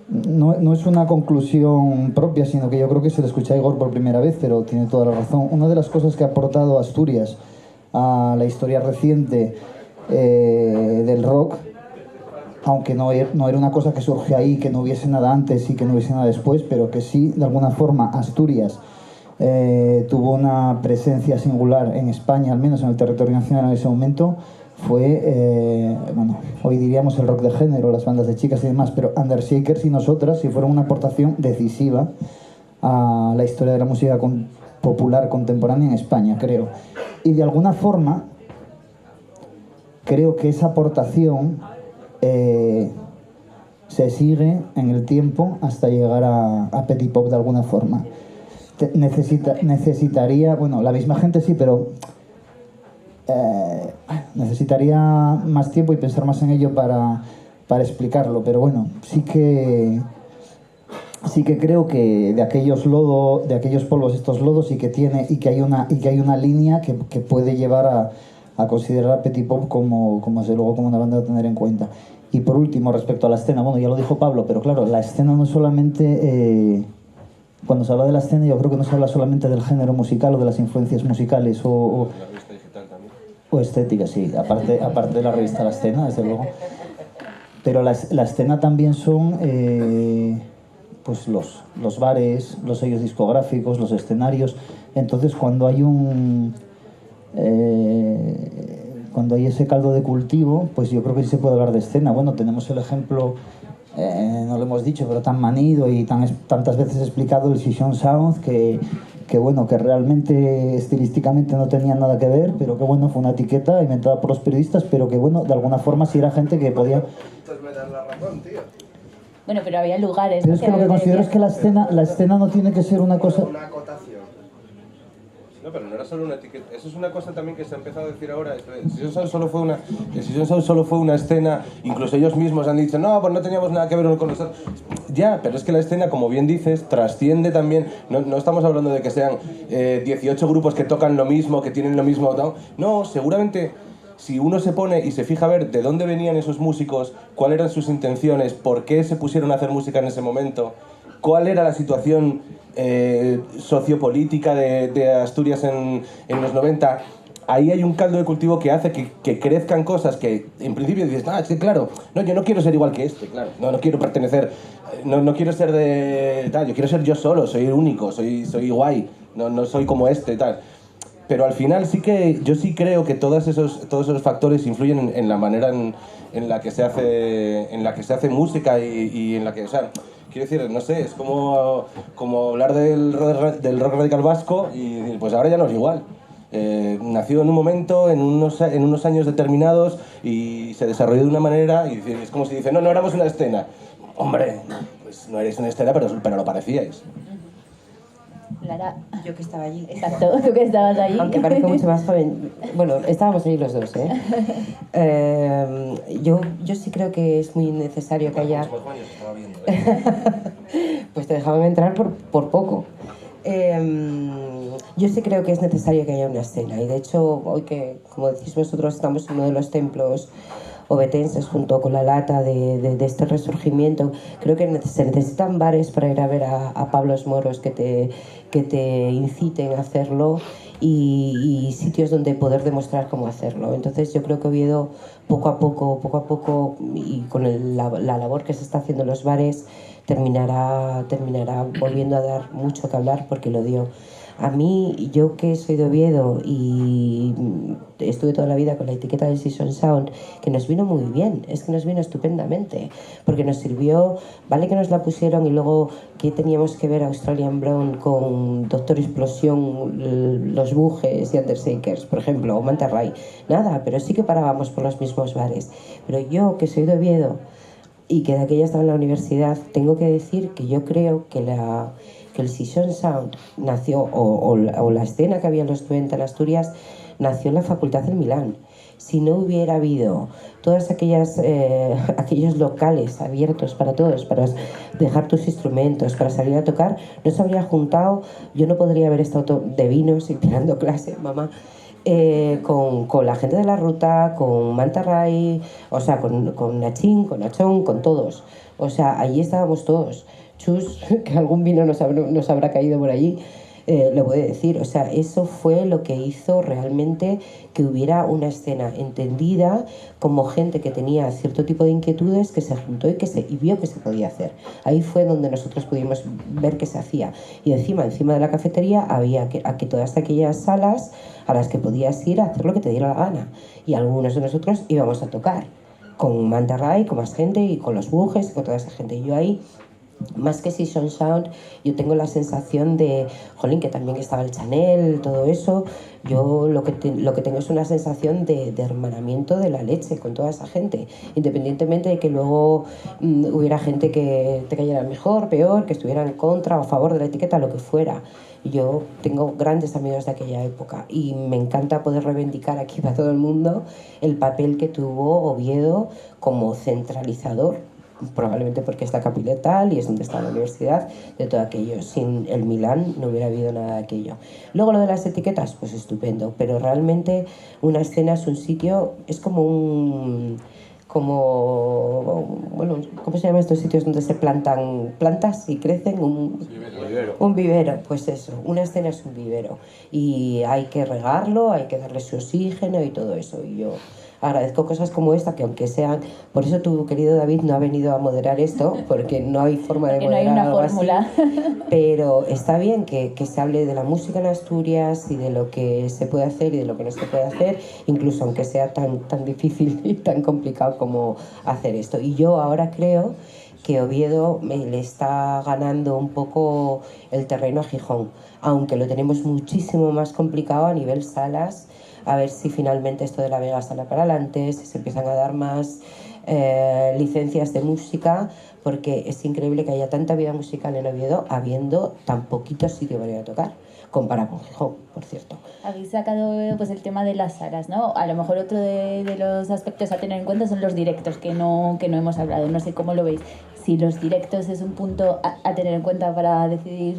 No es una conclusión propia, sino que yo creo que se le escucha a Igor por primera vez, pero tiene toda la razón. Una de las cosas que ha aportado Asturias a la historia reciente del rock, aunque no era una cosa que surgió ahí, que no hubiese nada antes y que no hubiese nada después, pero que sí, de alguna forma, Asturias tuvo una presencia singular en España, al menos en el territorio nacional en ese momento, fue, hoy diríamos el rock de género, las bandas de chicas y demás, pero Undershakers y Nosotras sí fueron una aportación decisiva a la historia de la música popular contemporánea en España, creo. Y de alguna forma, creo que esa aportación se sigue en el tiempo hasta llegar a Petit Pop de alguna forma. Necesitaría, bueno, la misma gente sí, pero necesitaría más tiempo y pensar más en ello para explicarlo, pero bueno, sí que creo que de aquellos polvos estos lodos y que hay una línea que puede llevar a considerar a Petit Pop como desde luego como una banda a tener en cuenta. Y por último, respecto a la escena, bueno, ya lo dijo Pablo, pero claro, la escena no es solamente... cuando se habla de la escena, yo creo que no se habla solamente del género musical o de las influencias musicales o
la revista digital también.
O estética, sí, aparte de la revista La Escena, desde luego. Pero la escena también son pues los bares, los sellos discográficos, los escenarios. Entonces, cuando hay ese caldo de cultivo, pues yo creo que sí se puede hablar de escena. Bueno, tenemos el ejemplo, no lo hemos dicho, pero tan manido y tantas veces explicado, el Session Sound, que realmente estilísticamente no tenía nada que ver, pero que bueno, fue una etiqueta inventada por los periodistas, pero que bueno, de alguna forma sí era gente que podía...
Entonces me das la razón, tío.
Bueno, pero había lugares...
Pero es que lo que considero es que la escena no tiene que ser una cosa...
Una acotación.
No, pero no era solo una etiqueta. Eso es una cosa también que se ha empezado a decir ahora. El Session Sound solo fue una escena. Incluso ellos mismos han dicho, no, pues no teníamos nada que ver con nosotros. Ya, pero es que la escena, como bien dices, trasciende también. No estamos hablando de que sean 18 grupos que tocan lo mismo, que tienen lo mismo. No, seguramente si uno se pone y se fija a ver de dónde venían esos músicos, cuáles eran sus intenciones, por qué se pusieron a hacer música en ese momento, cuál era la situación sociopolítica de Asturias en los 90, ahí hay un caldo de cultivo que hace que crezcan cosas que en principio dices, sí, claro, no, yo no quiero ser igual que este, claro, no quiero pertenecer, no quiero ser de tal, yo quiero ser yo solo, soy único, soy guay, no soy como este, tal. Pero al final yo sí creo que todos esos factores influyen en la manera en la que se hace música y en la que, o sea, quiero decir, no sé, es como hablar del rock radical vasco y decir, pues ahora ya no es igual. Nació en un momento, en unos años determinados y se desarrolló de una manera y es como si dice, no éramos una escena. Hombre, pues no eres una escena, pero lo parecíais.
Lara.
Yo que estaba allí.
Exacto, tú que estabas allí.
Aunque parezco mucho más joven. Bueno, estábamos allí los dos, ¿eh? Yo sí creo que es muy necesario que haya... Pues te dejaban entrar por poco. Yo sí creo que es necesario que haya una escena. Y de hecho, hoy que, como decís vosotros, estamos en uno de los templos obetenses junto con la lata de este resurgimiento, creo que se necesitan bares para ir a ver a Pablos Moros que te inciten a hacerlo y sitios donde poder demostrar cómo hacerlo. Entonces yo creo que Oviedo poco a poco y con la labor que se está haciendo en los bares terminará volviendo a dar mucho que hablar porque lo dio. A mí, yo que soy de Oviedo y estuve toda la vida con la etiqueta del Season Sound, que nos vino muy bien, es que nos vino estupendamente, porque nos sirvió, vale que nos la pusieron y luego que teníamos que ver a Australian Brown con Doctor Explosión, Los Bujes y Undershakers, por ejemplo, o Manta Ray, nada, pero sí que parábamos por los mismos bares. Pero yo que soy de Oviedo y que de aquella estaba en la universidad, tengo que decir que yo creo que el Season Sound nació, o la escena que había en los 90 en Asturias, nació en la Facultad del Milán. Si no hubiera habido todas aquellos locales abiertos para todos, para dejar tus instrumentos, para salir a tocar, no se habría juntado, yo no podría haber estado de vinos y tirando clase, mamá, con la gente de la ruta, con Manta Ray, o sea, con Nachín, con Nachón, con todos. O sea, allí estábamos todos. Chus, que algún vino nos habrá caído por allí, lo puede decir. O sea, eso fue lo que hizo realmente que hubiera una escena entendida, como gente que tenía cierto tipo de inquietudes, que se juntó y vio que se podía hacer. Ahí fue donde nosotros pudimos ver que se hacía. Y encima de la cafetería había aquí todas aquellas salas a las que podías ir a hacer lo que te diera la gana. Y algunos de nosotros íbamos a tocar con Manta Ray, con más gente, y con Los Bujes, y con toda esa gente. Y yo ahí, más que Season Sound, yo tengo la sensación de, jolín, que también estaba el Chanel, todo eso. Yo lo que tengo es una sensación de hermanamiento de la leche con toda esa gente, independientemente de que luego hubiera gente que te cayera mejor, peor, que estuviera en contra o a favor de la etiqueta, lo que fuera. Yo tengo grandes amigos de aquella época y me encanta poder reivindicar aquí para todo el mundo el papel que tuvo Oviedo como centralizador, probablemente porque está capital y es donde está la universidad, de todo aquello. Sin el Milán no hubiera habido nada de aquello. Luego lo de las etiquetas, pues estupendo, pero realmente una escena es un sitio, es como bueno, ¿cómo se llaman estos sitios donde se plantan plantas y crecen? Un vivero, pues eso, una escena es un vivero y hay que regarlo, hay que darle su oxígeno y todo eso. Y yo agradezco cosas como esta, que aunque sean... Por eso tu querido David no ha venido a moderar esto, porque no hay forma de moderar,
no hay una
algo
fórmula
así. Pero está bien que se hable de la música en Asturias y de lo que se puede hacer y de lo que no se puede hacer, incluso aunque sea tan difícil y tan complicado como hacer esto. Y yo ahora creo que Oviedo le está ganando un poco el terreno a Gijón, aunque lo tenemos muchísimo más complicado a nivel salas. A ver si finalmente esto de la Vega sale para adelante, si se empiezan a dar más licencias de música, porque es increíble que haya tanta vida musical en Oviedo habiendo tan poquitos sitios para ir a tocar, comparado con Gijón, por cierto.
Habéis sacado pues el tema de las salas, ¿no? A lo mejor otro de los aspectos a tener en cuenta son los directos, que no hemos hablado. No sé cómo lo veis. Si los directos es un punto a tener en cuenta para decidir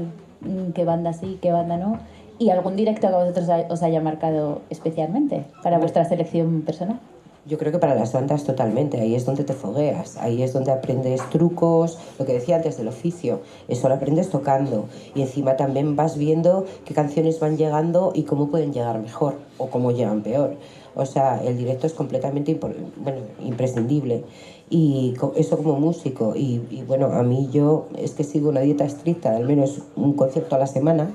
qué banda sí, qué banda no. ¿Y algún directo que a vosotros os haya marcado especialmente para vuestra selección personal?
Yo creo que para las bandas totalmente, ahí es donde te fogueas, ahí es donde aprendes trucos, lo que decía antes del oficio, eso lo aprendes tocando y encima también vas viendo qué canciones van llegando y cómo pueden llegar mejor o cómo llegan peor. O sea, el directo es completamente imprescindible y eso como músico y bueno, a mí yo es que sigo una dieta estricta de al menos un concierto a la semana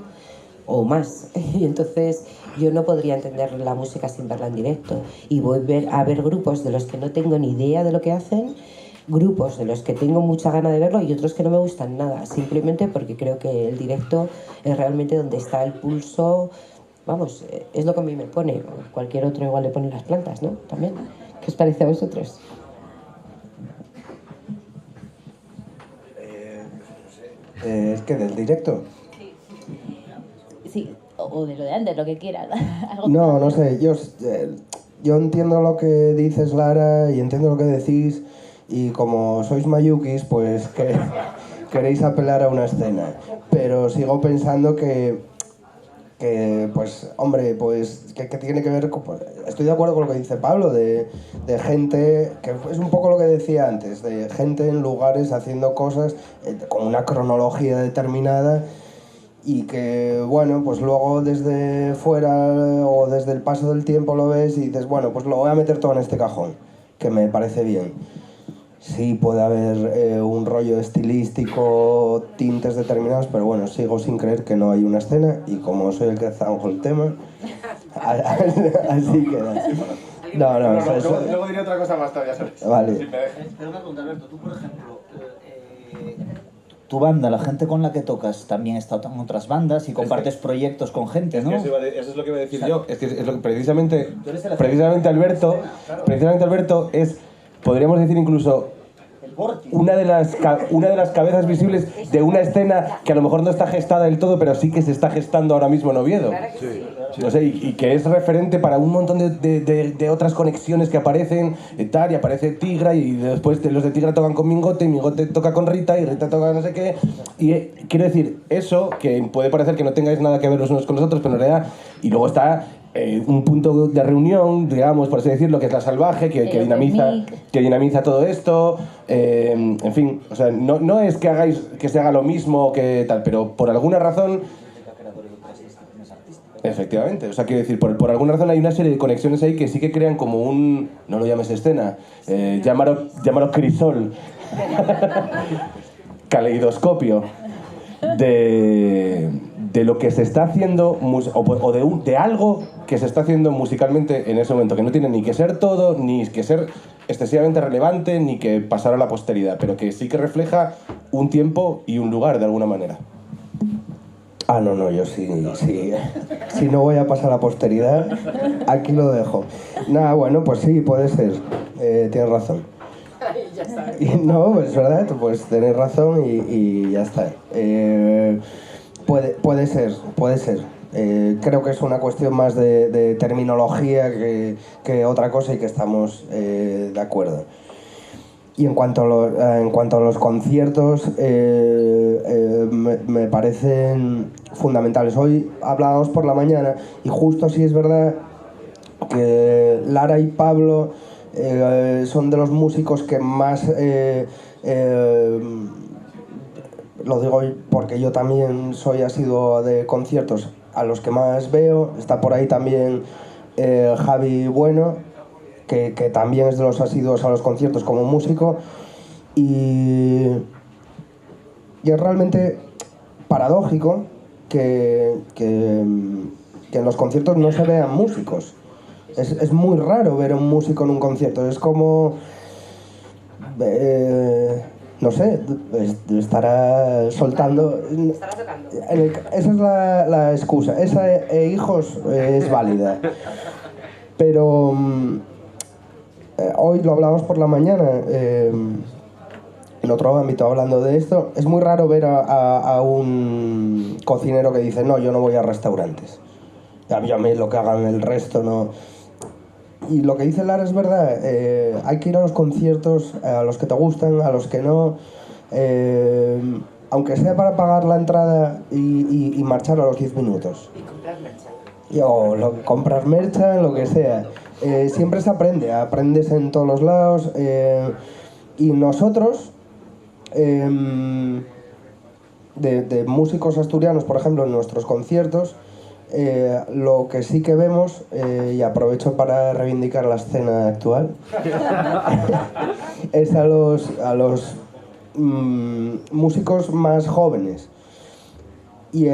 o más. Y entonces yo no podría entender la música sin verla en directo. Y voy a ver grupos de los que no tengo ni idea de lo que hacen, grupos de los que tengo mucha gana de verlo y otros que no me gustan nada, simplemente porque creo que el directo es realmente donde está el pulso. Vamos, es lo que a mí me pone. Cualquier otro igual le pone las plantas, ¿no? También. ¿Qué os parece a vosotros?
Es que del directo.
Sí, o de lo de antes, lo que quieras.
No sé, yo entiendo lo que dices, Lara, y entiendo lo que decís, y como sois mayukis, pues que queréis apelar a una escena. Pero sigo pensando que pues, hombre, pues, que tiene que ver con... Estoy de acuerdo con lo que dice Pablo, de gente, que es un poco lo que decía antes, de gente en lugares haciendo cosas con una cronología determinada y que, bueno, pues luego desde fuera o desde el paso del tiempo lo ves y dices, bueno, pues lo voy a meter todo en este cajón, que me parece bien. Sí, puede haber un rollo estilístico, tintes determinados, pero bueno, sigo sin creer que no hay una escena y como soy el que zanjo el tema, así queda.
Luego diré otra cosa más todavía, ¿sabes?
Vale.
Si me dejas.
Pero una pregunta, Alberto, tú por ejemplo, tu banda, la gente con la que tocas, también está en otras bandas y compartes proyectos con gente, ¿no?
Eso es lo que iba a decir yo. Es que es lo que precisamente Alberto es, podríamos decir incluso, una de las cabezas visibles de una escena que a lo mejor no está gestada del todo, pero sí que se está gestando ahora mismo en Oviedo. No sé, y que es referente para un montón de otras conexiones que aparecen, y aparece Tigra, y después los de Tigra tocan con Mingote, y Mingote toca con Rita, y Rita toca no sé qué. Y quiero decir, eso, que puede parecer que no tengáis nada que ver los unos con los otros, pero en realidad, y luego está un punto de reunión, digamos, por así decirlo, que es la Salvaje, que dinamiza todo esto, en fin, o sea, no es que se haga lo mismo que tal, pero por alguna razón, efectivamente, o sea, quiero decir, por alguna razón hay una serie de conexiones ahí que sí que crean como un, no lo llames escena, llámalo crisol, caleidoscopio de lo que se está haciendo o de algo que se está haciendo musicalmente en ese momento, que no tiene ni que ser todo, ni que ser excesivamente relevante, ni que pasar a la posteridad, pero que sí que refleja un tiempo y un lugar de alguna manera.
No, yo sí, si no voy a pasar a la posteridad, aquí lo dejo. Nada, bueno, pues sí, puede ser, tienes razón. Y no, pues es verdad, pues tenés razón y ya está. Puede ser. Creo que es una cuestión más de terminología que otra cosa y que estamos de acuerdo. Y en cuanto a los conciertos, me parecen fundamentales. Hoy hablábamos por la mañana y justo sí es verdad que Lara y Pablo son de los músicos que más... lo digo porque yo también soy asiduo de conciertos a los que más veo. Está por ahí también Javi Bueno, que también es de los asiduos a los conciertos como músico. Y es realmente paradójico que en los conciertos no se vean músicos. Es muy raro ver a un músico en un concierto. Es como... no sé, estará soltando...
Estará tocando.
Esa es la excusa. Esa, hijos, es válida. Pero hoy lo hablábamos por la mañana, en otro ámbito hablando de esto. Es muy raro ver a un cocinero que dice, no, yo no voy a restaurantes. A mí lo que hagan el resto no... Y lo que dice Lara es verdad, hay que ir a los conciertos, a los que te gustan, a los que no, aunque sea para pagar la entrada y marchar a los 10 minutos.
Y comprar merchan.
O comprar mercha, lo que sea. siempre se aprende, aprendes en todos los lados, y nosotros, de músicos asturianos, por ejemplo, en nuestros conciertos, lo que sí que vemos, y aprovecho para reivindicar la escena actual, es a los músicos más jóvenes. Y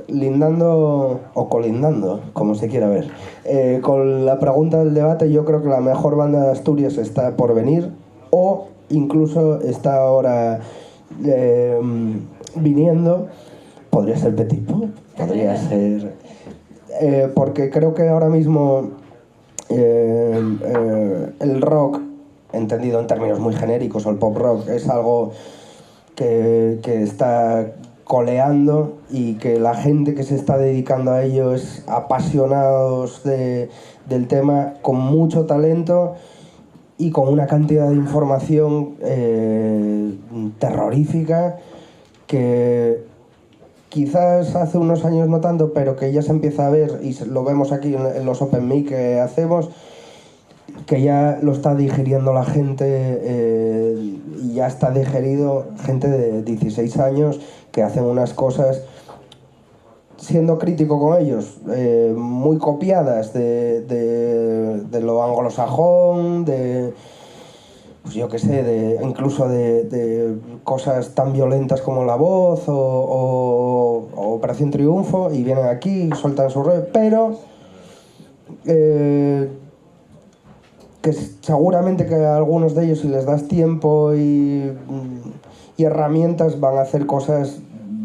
lindando o colindando, como se quiera ver, con la pregunta del debate, yo creo que la mejor banda de Asturias está por venir, o incluso está ahora viniendo. Podría ser Petit Pop, podría ser, porque creo que ahora mismo el rock, entendido en términos muy genéricos, o el pop rock, es algo que está coleando, y que la gente que se está dedicando a ello es apasionados del tema, con mucho talento y con una cantidad de información terrorífica, que quizás hace unos años no tanto, pero que ya se empieza a ver, y lo vemos aquí en los Open Mic que hacemos, que ya lo está digiriendo la gente, y ya está digerido gente de 16 años que hacen unas cosas, siendo crítico con ellos, muy copiadas de lo anglosajón, pues yo qué sé, incluso de cosas tan violentas como La Voz o Operación Triunfo, y vienen aquí y sueltan su rollo, pero que seguramente que a algunos de ellos, si les das tiempo y herramientas, van a hacer cosas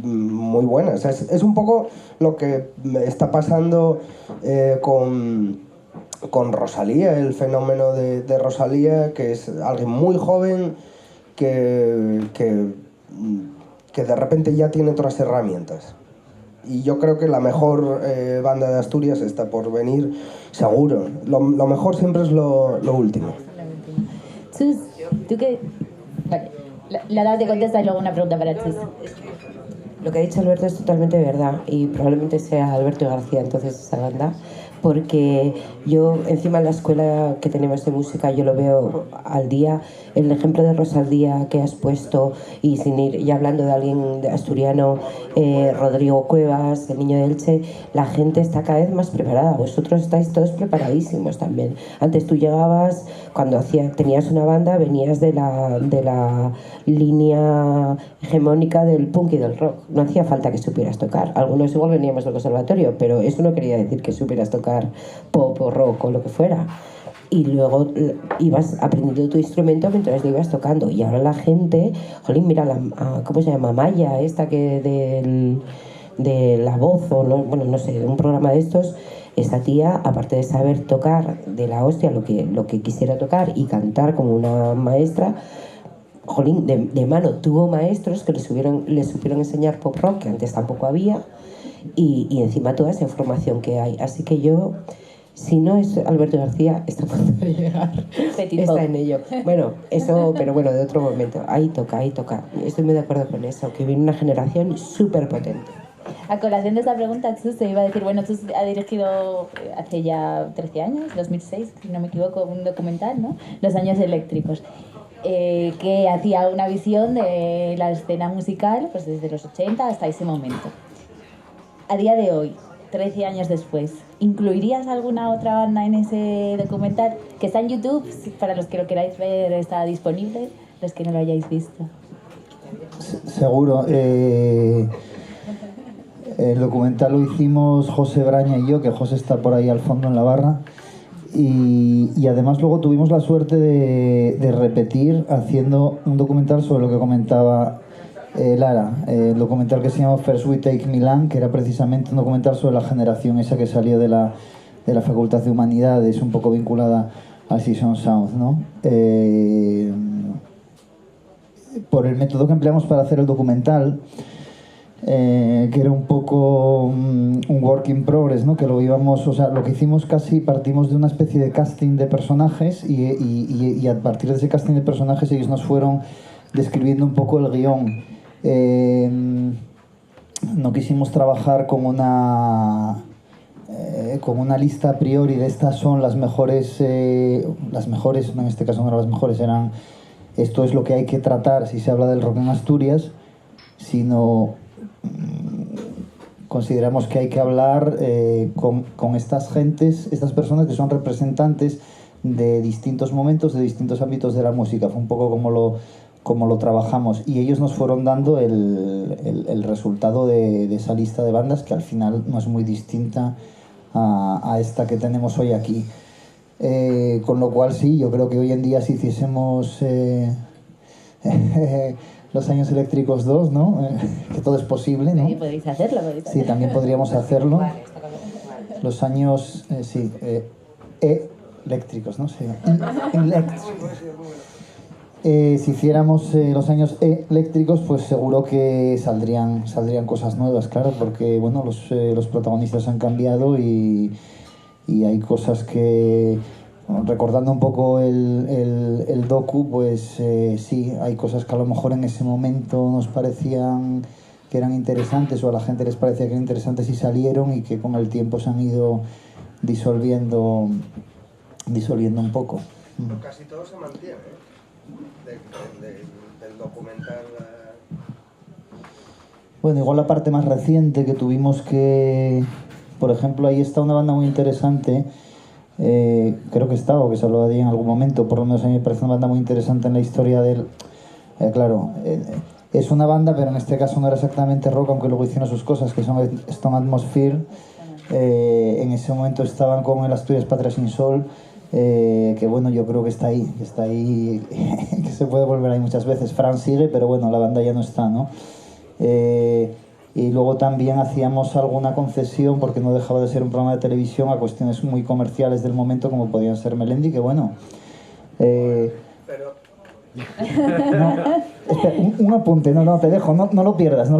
muy buenas. Es un poco lo que está pasando con Rosalía, el fenómeno de Rosalía, que es alguien muy joven que de repente ya tiene otras herramientas. Y yo creo que la mejor banda de Asturias está por venir, seguro. Lo mejor siempre es lo último.
Chus, ¿tú qué? Vale, la edad te contesta y luego una pregunta para Chus.
Lo que ha dicho Alberto es totalmente verdad, y probablemente sea Alberto García entonces esa banda, porque yo encima en la escuela que tenemos de música yo lo veo al día. El ejemplo de Rosalía que has puesto, y sin ir ya hablando de alguien de asturiano, Rodrigo Cuevas, el niño de Elche, la gente está cada vez más preparada. Vosotros estáis todos preparadísimos también. Antes tú llegabas, cuando tenías una banda, venías de la línea hegemónica del punk y del rock. No hacía falta que supieras tocar. Algunos igual veníamos del conservatorio, pero eso no quería decir que supieras tocar pop o rock o lo que fuera. Y luego ibas aprendiendo tu instrumento mientras lo ibas tocando. Y ahora la gente, jolín, mira, ¿cómo se llama? Maya, esta que de La Voz, o no, bueno, no sé, de un programa de estos. Esta tía, aparte de saber tocar de la hostia lo que quisiera tocar y cantar como una maestra, jolín, de mano tuvo maestros que le supieron enseñar pop rock, que antes tampoco había, y encima toda esa información que hay. Así que yo, si no es Alberto García, está a punto de llegar. Está en ello. Bueno, eso, pero bueno, de otro momento. Ahí toca. Estoy muy de acuerdo con eso, que viene una generación súper potente.
A colación de esta pregunta, Chus, te iba a decir, bueno, Chus ha dirigido hace ya 13 años, 2006, si no me equivoco, un documental, ¿no? Los años eléctricos, que hacía una visión de la escena musical pues desde los 80 hasta ese momento. A día de hoy, 13 años después, ¿incluirías alguna otra banda en ese documental? Que está en YouTube, para los que lo queráis ver, está disponible, los que no lo hayáis visto.
Seguro. El documental lo hicimos José Braña y yo, que José está por ahí al fondo en la barra, y además luego tuvimos la suerte de repetir haciendo un documental sobre lo que comentaba Lara, el documental que se llama First We Take Milan, que era precisamente un documental sobre la generación esa que salió de la Facultad de Humanidades, un poco vinculada a Season Sound, ¿no? Por el método que empleamos para hacer el documental, que era un poco un work in progress, ¿no? Que lo íbamos, o sea, lo que hicimos casi partimos de una especie de casting de personajes y a partir de ese casting de personajes ellos nos fueron describiendo un poco el guión. No quisimos trabajar con una con una lista a priori de estas son las mejores, en este caso no eran las mejores, eran esto es lo que hay que tratar si se habla del rock en Asturias, sino consideramos que hay que hablar con estas gentes, estas personas que son representantes de distintos momentos, de distintos ámbitos de la música. Fue un poco como lo trabajamos, y ellos nos fueron dando el resultado de esa lista de bandas, que al final no es muy distinta a esta que tenemos hoy aquí. Con lo cual sí, yo creo que hoy en día si hiciésemos Los Años Eléctricos 2, ¿no? Que todo es posible, ¿no?
Sí, podéis hacerlo.
Sí, también podríamos hacerlo. Los años, eléctricos, ¿no? Sí. Si hiciéramos los años eléctricos, pues seguro que saldrían cosas nuevas, claro, porque bueno, los protagonistas han cambiado y hay cosas que, recordando un poco el docu, pues sí, hay cosas que a lo mejor en ese momento nos parecían que eran interesantes, o a la gente les parecía que eran interesantes y salieron, y que con el tiempo se han ido disolviendo un poco.
Casi todo se mantiene, del documental.
Bueno, igual la parte más reciente que tuvimos que... Por ejemplo, ahí está una banda muy interesante, creo que está, o que se habló de ella en algún momento, por lo menos a mí me parece una banda muy interesante en la historia del... es una banda, pero en este caso no era exactamente rock, aunque luego hicieron sus cosas, que son Stone Atmosphere. En ese momento estaban con el Asturias Patria Sin Sol, que bueno, yo creo que está ahí, que se puede volver ahí muchas veces. Fran sigue, pero bueno, la banda ya no está, ¿no? Y luego también hacíamos alguna concesión, porque no dejaba de ser un programa de televisión, a cuestiones muy comerciales del momento, como podían ser Melendi, que bueno... No, espera, un apunte, no, te dejo, no lo pierdas.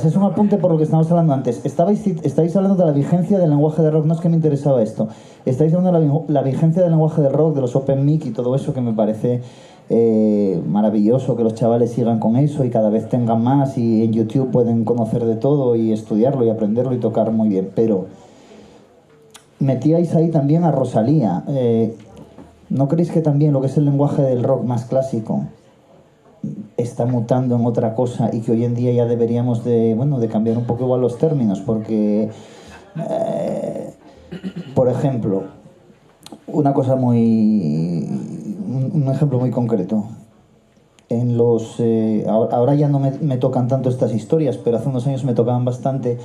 Es un apunte por lo que estábamos hablando antes. Estáis hablando de la vigencia del lenguaje de rock, no es que me interesaba esto. Estáis hablando de la vigencia del lenguaje del rock, de los open mic y todo eso, que me parece maravilloso que los chavales sigan con eso y cada vez tengan más, y en YouTube pueden conocer de todo y estudiarlo y aprenderlo y tocar muy bien. Pero metíais ahí también a Rosalía. ¿No creéis que también lo que es el lenguaje del rock más clásico está mutando en otra cosa, y que hoy en día ya deberíamos de cambiar un poco igual los términos? Porque, por ejemplo, un ejemplo muy concreto. Ahora ya no me tocan tanto estas historias, pero hace unos años me tocaban bastante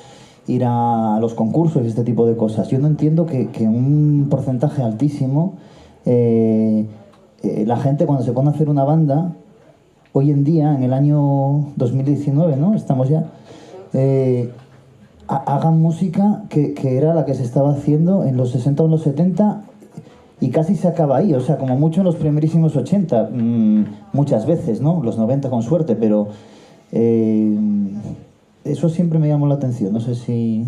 ir a los concursos y este tipo de cosas. Yo no entiendo que un porcentaje altísimo... la gente, cuando se pone a hacer una banda hoy en día, en el año 2019, ¿no? Estamos ya, hagan música que era la que se estaba haciendo en los 60 o en los 70, y casi se acaba ahí, o sea, como mucho en los primerísimos 80, muchas veces, ¿no? Los 90 con suerte, pero eso siempre me llamó la atención. No sé si...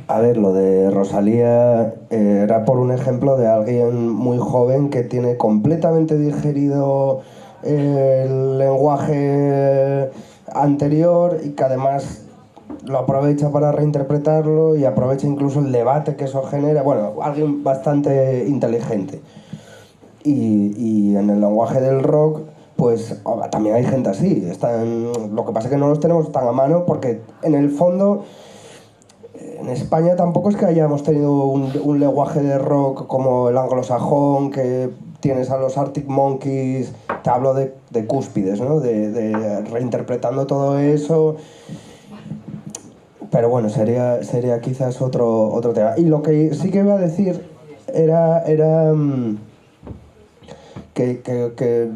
A ver, lo de Rosalía era por un ejemplo de alguien muy joven que tiene completamente digerido el lenguaje anterior, y que además lo aprovecha para reinterpretarlo, y aprovecha incluso el debate que eso genera. Bueno, alguien bastante inteligente. Y en el lenguaje del rock, pues también hay gente así. Lo que pasa es que no los tenemos tan a mano, porque en el fondo... En España tampoco es que hayamos tenido un lenguaje de rock como el anglosajón, que tienes a los Arctic Monkeys, te hablo de cúspides, ¿no? De reinterpretando todo eso. Pero bueno, sería quizás otro tema. Y lo que sí que iba a decir era que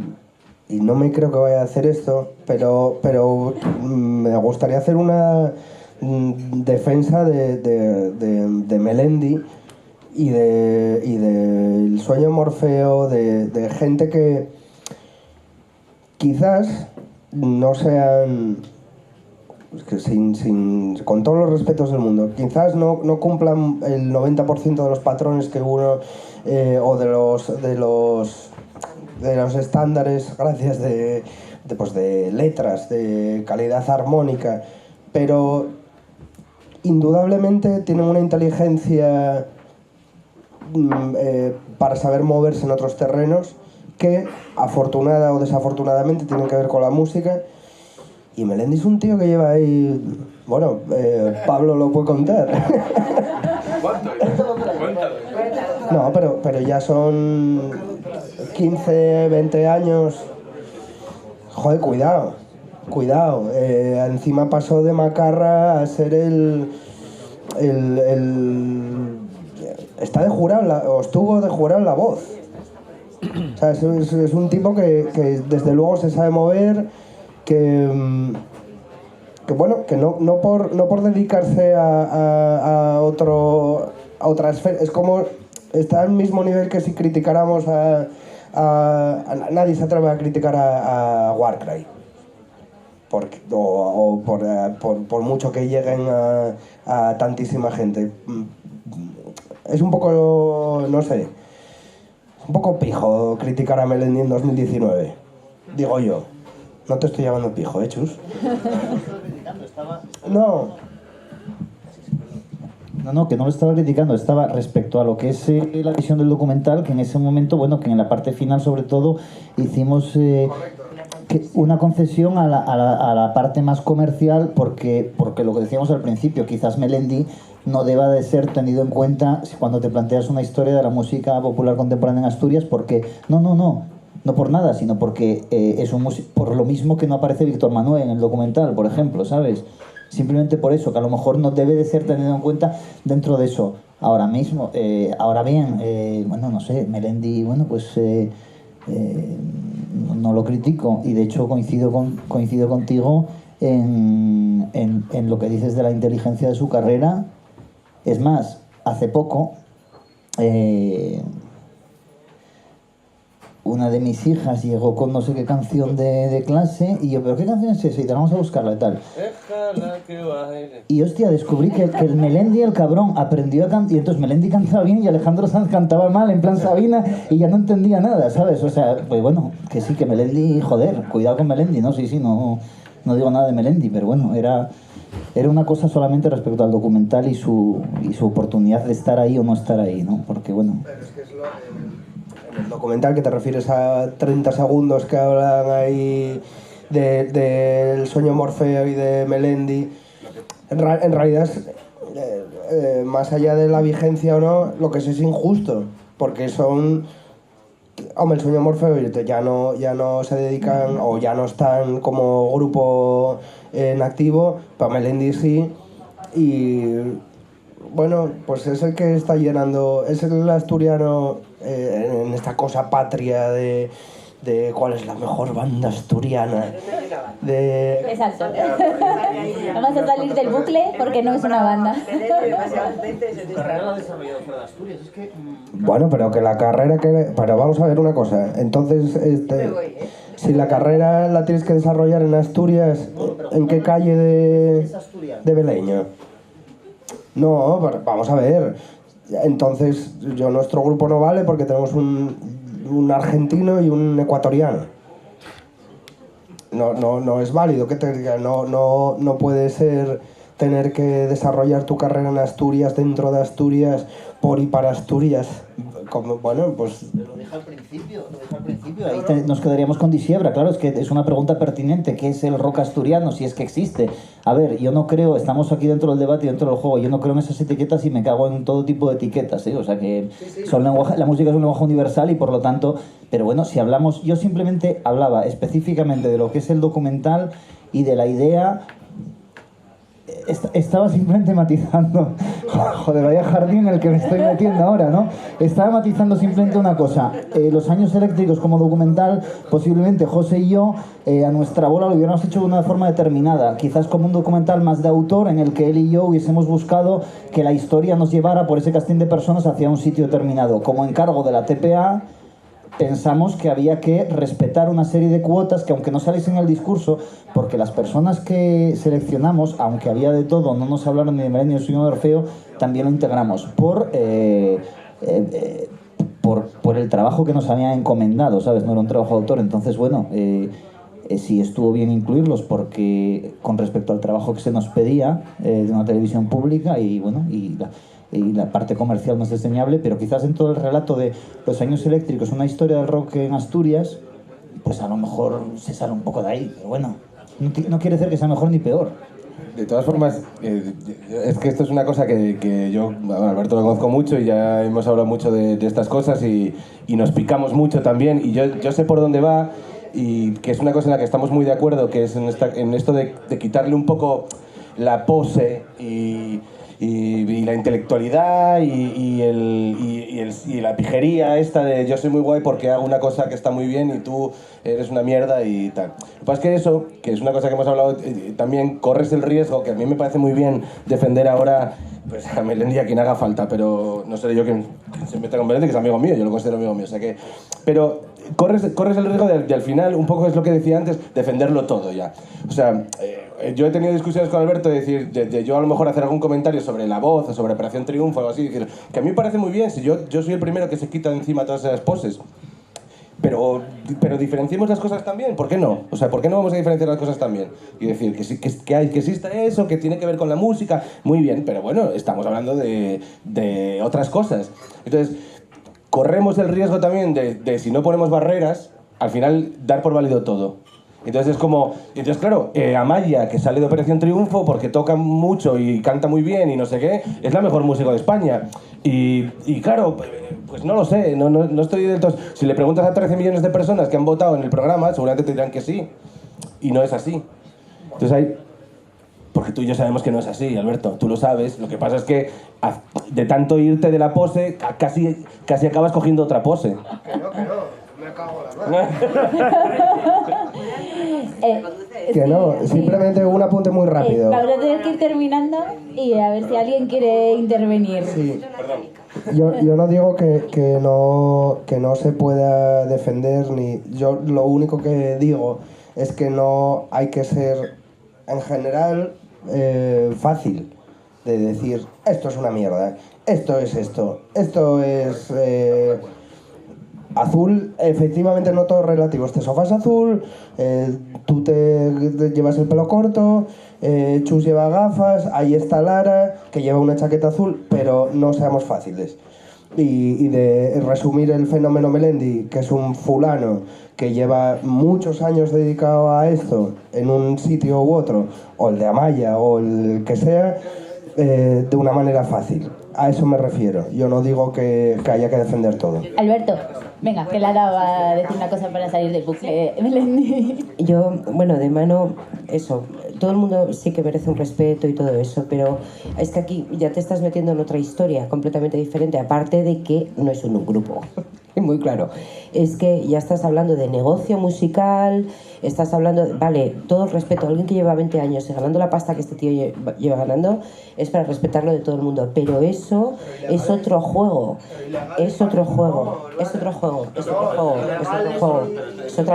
y no me creo que vaya a hacer esto, pero me gustaría hacer una defensa de Melendi y del sueño Morfeo, de gente que quizás no sean, que con todos los respetos del mundo, quizás no cumplan el 90% de los patrones que uno o de los estándares, gracias, de letras, de calidad armónica, pero indudablemente tienen una inteligencia para saber moverse en otros terrenos que, afortunada o desafortunadamente, tienen que ver con la música. Y Melendi es un tío que lleva ahí... Bueno, Pablo lo puede contar. No, pero ya son 15, 20 años. Joder, cuidado. Encima pasó de macarra a ser el está de jurado, o estuvo de jurado en La Voz. O sea, es un tipo que desde luego se sabe mover, que bueno, que no por dedicarse a otra esfera, es como está al mismo nivel que si criticáramos nadie se atreve a criticar a Warcry. Por mucho que lleguen a tantísima gente. Es un poco, no sé, un poco pijo criticar a Melendi en 2019, digo yo. No te estoy llamando pijo, Chus. No,
que no lo estaba criticando, estaba respecto a lo que es la visión del documental, que en ese momento, bueno, que en la parte final sobre todo hicimos una concesión a la parte más comercial, porque lo que decíamos al principio, quizás Melendi no deba de ser tenido en cuenta cuando te planteas una historia de la música popular contemporánea en Asturias, porque no por nada, sino porque es un por lo mismo que no aparece Víctor Manuel en el documental, por ejemplo, ¿sabes? Simplemente por eso, que a lo mejor no debe de ser tenido en cuenta dentro de eso. Ahora mismo, ahora bien, bueno, no sé, Melendi, bueno, pues no lo critico, y de hecho coincido contigo en lo que dices de la inteligencia de su carrera. Es más, hace poco una de mis hijas llegó con no sé qué canción de clase, y yo, ¿pero qué canción es esa? Y te vamos a buscarla y tal. Y hostia, descubrí que el Melendi, el cabrón, aprendió a cantar, y entonces Melendi cantaba bien y Alejandro Sanz cantaba mal, en plan Sabina, y ya no entendía nada, ¿sabes? O sea, pues bueno, que sí, que Melendi, joder, cuidado con Melendi, ¿no? Sí, no digo nada de Melendi, pero bueno, era una cosa solamente respecto al documental y su oportunidad de estar ahí o no estar ahí, ¿no? Porque bueno...
Pero es que es en el documental, que te refieres a 30 segundos que hablan ahí del sueño Morfeo y de Melendi, en realidad es, más allá de la vigencia o no, lo que es injusto, porque son... Hombre, el sueño Morfeo ya no se dedican o ya no están como grupo en activo, pero Melendi sí, y bueno, pues es el que está llenando, es el asturiano en esta cosa patria de cuál es la mejor banda asturiana.
Exacto. Vamos a salir del bucle porque no es una banda.
Bueno, pero que la carrera pero vamos a ver una cosa. Entonces, si la carrera la tienes que desarrollar en Asturias, ¿en qué calle de Beleño? No, pero vamos a ver. Entonces, nuestro grupo no vale porque tenemos un argentino y un ecuatoriano. No es válido que te diga, no puede ser tener que desarrollar tu carrera en Asturias, dentro de Asturias, por y para Asturias. Como, bueno, pues...
Lo dije al principio, ahí nos quedaríamos con disiebra, claro, es que es una pregunta pertinente, ¿qué es el rock asturiano, si es que existe? A ver, yo no creo, estamos aquí dentro del debate y dentro del juego, yo no creo en esas etiquetas y me cago en todo tipo de etiquetas, ¿eh? O sea que son la música es un lenguaje universal y por lo tanto, pero bueno, si hablamos, yo simplemente hablaba específicamente de lo que es el documental y de la idea... Estaba simplemente matizando, joder, vaya jardín en el que me estoy metiendo ahora, ¿no? Estaba matizando simplemente una cosa. Los años eléctricos como documental, posiblemente José y yo, a nuestra bola lo hubiéramos hecho de una forma determinada. Quizás como un documental más de autor en el que él y yo hubiésemos buscado que la historia nos llevara por ese casting de personas hacia un sitio determinado. Como encargo de la TPA, pensamos que había que respetar una serie de cuotas que, aunque no saliesen en el discurso, porque las personas que seleccionamos, aunque había de todo, no nos hablaron ni de Melendi ni de Sueño de Orfeo, también lo integramos por el trabajo que nos habían encomendado, ¿sabes? No era un trabajo de autor. Entonces, bueno, si estuvo bien incluirlos, porque con respecto al trabajo que se nos pedía de una televisión pública y bueno, y la parte comercial no es desdeñable, pero quizás en todo el relato de Los Años Eléctricos, una historia del rock en Asturias, pues a lo mejor se sale un poco de ahí, pero bueno, no quiere decir que sea mejor ni peor.
De todas formas, es que esto es una cosa que yo, a Alberto lo conozco mucho y ya hemos hablado mucho de estas cosas y nos picamos mucho también, y yo sé por dónde va, y que es una cosa en la que estamos muy de acuerdo, que es en esto de quitarle un poco la pose y la intelectualidad y la pijería esta de yo soy muy guay porque hago una cosa que está muy bien y tú eres una mierda y tal. Lo que pasa es que eso, que es una cosa que hemos hablado, también corres el riesgo, que a mí me parece muy bien defender ahora pues a Melendi, a quien haga falta, pero no seré yo quien se meta con Melendi, que es amigo mío, yo lo considero amigo mío, o sea que... Pero corres el riesgo de al final, un poco es lo que decía antes, defenderlo todo ya. O sea, yo he tenido discusiones con Alberto de decir, de yo a lo mejor hacer algún comentario sobre La Voz o sobre Operación Triunfo o algo así, decir, que a mí me parece muy bien, si yo soy el primero que se quita de encima todas esas poses. Pero diferenciemos las cosas también, ¿por qué no? O sea, ¿por qué no vamos a diferenciar las cosas también? Y decir que exista eso, que tiene que ver con la música, muy bien, pero bueno, estamos hablando de otras cosas. Entonces, corremos el riesgo también de si no ponemos barreras, al final dar por válido todo. Entonces es como, claro, Amaya, que sale de Operación Triunfo porque toca mucho y canta muy bien y no sé qué, es la mejor música de España. Y claro, pues no lo sé, no estoy del todo... Si le preguntas a 13 millones de personas que han votado en el programa, seguramente te dirán que sí. Y no es así. Entonces hay... Porque tú y yo sabemos que no es así, Alberto, tú lo sabes. Lo que pasa es que de tanto irte de la pose, casi acabas cogiendo otra pose.
Que no, me cago en la mano. Que no, simplemente un apunte muy rápido.
Vamos a tener que ir terminando y a ver si alguien quiere intervenir.
Sí. Yo no digo que no se pueda defender, ni yo lo único que digo es que no hay que ser, en general, fácil de decir esto es una mierda, esto es azul. Efectivamente no todo es relativo, este sofá es azul, tú te llevas el pelo corto, Chus lleva gafas, ahí está Lara que lleva una chaqueta azul, pero no seamos fáciles. Y de resumir el fenómeno Melendi, que es un fulano que lleva muchos años dedicado a esto en un sitio u otro, o el de Amaya o el que sea, de una manera fácil. A eso me refiero. Yo no digo que haya que defender todo.
Alberto, venga, que Lara va a decir una cosa para salir del bucle. Melendi.
Yo, bueno, de mano, eso, todo el mundo sí que merece un respeto y todo eso, pero es que aquí ya te estás metiendo en otra historia completamente diferente, aparte de que no es un grupo, muy claro. Es que ya estás hablando de negocio musical, estás hablando, vale, todo el respeto, alguien que lleva 20 años y ganando la pasta que este tío lleva ganando, es para respetarlo de todo el mundo, pero eso es otro juego, es otra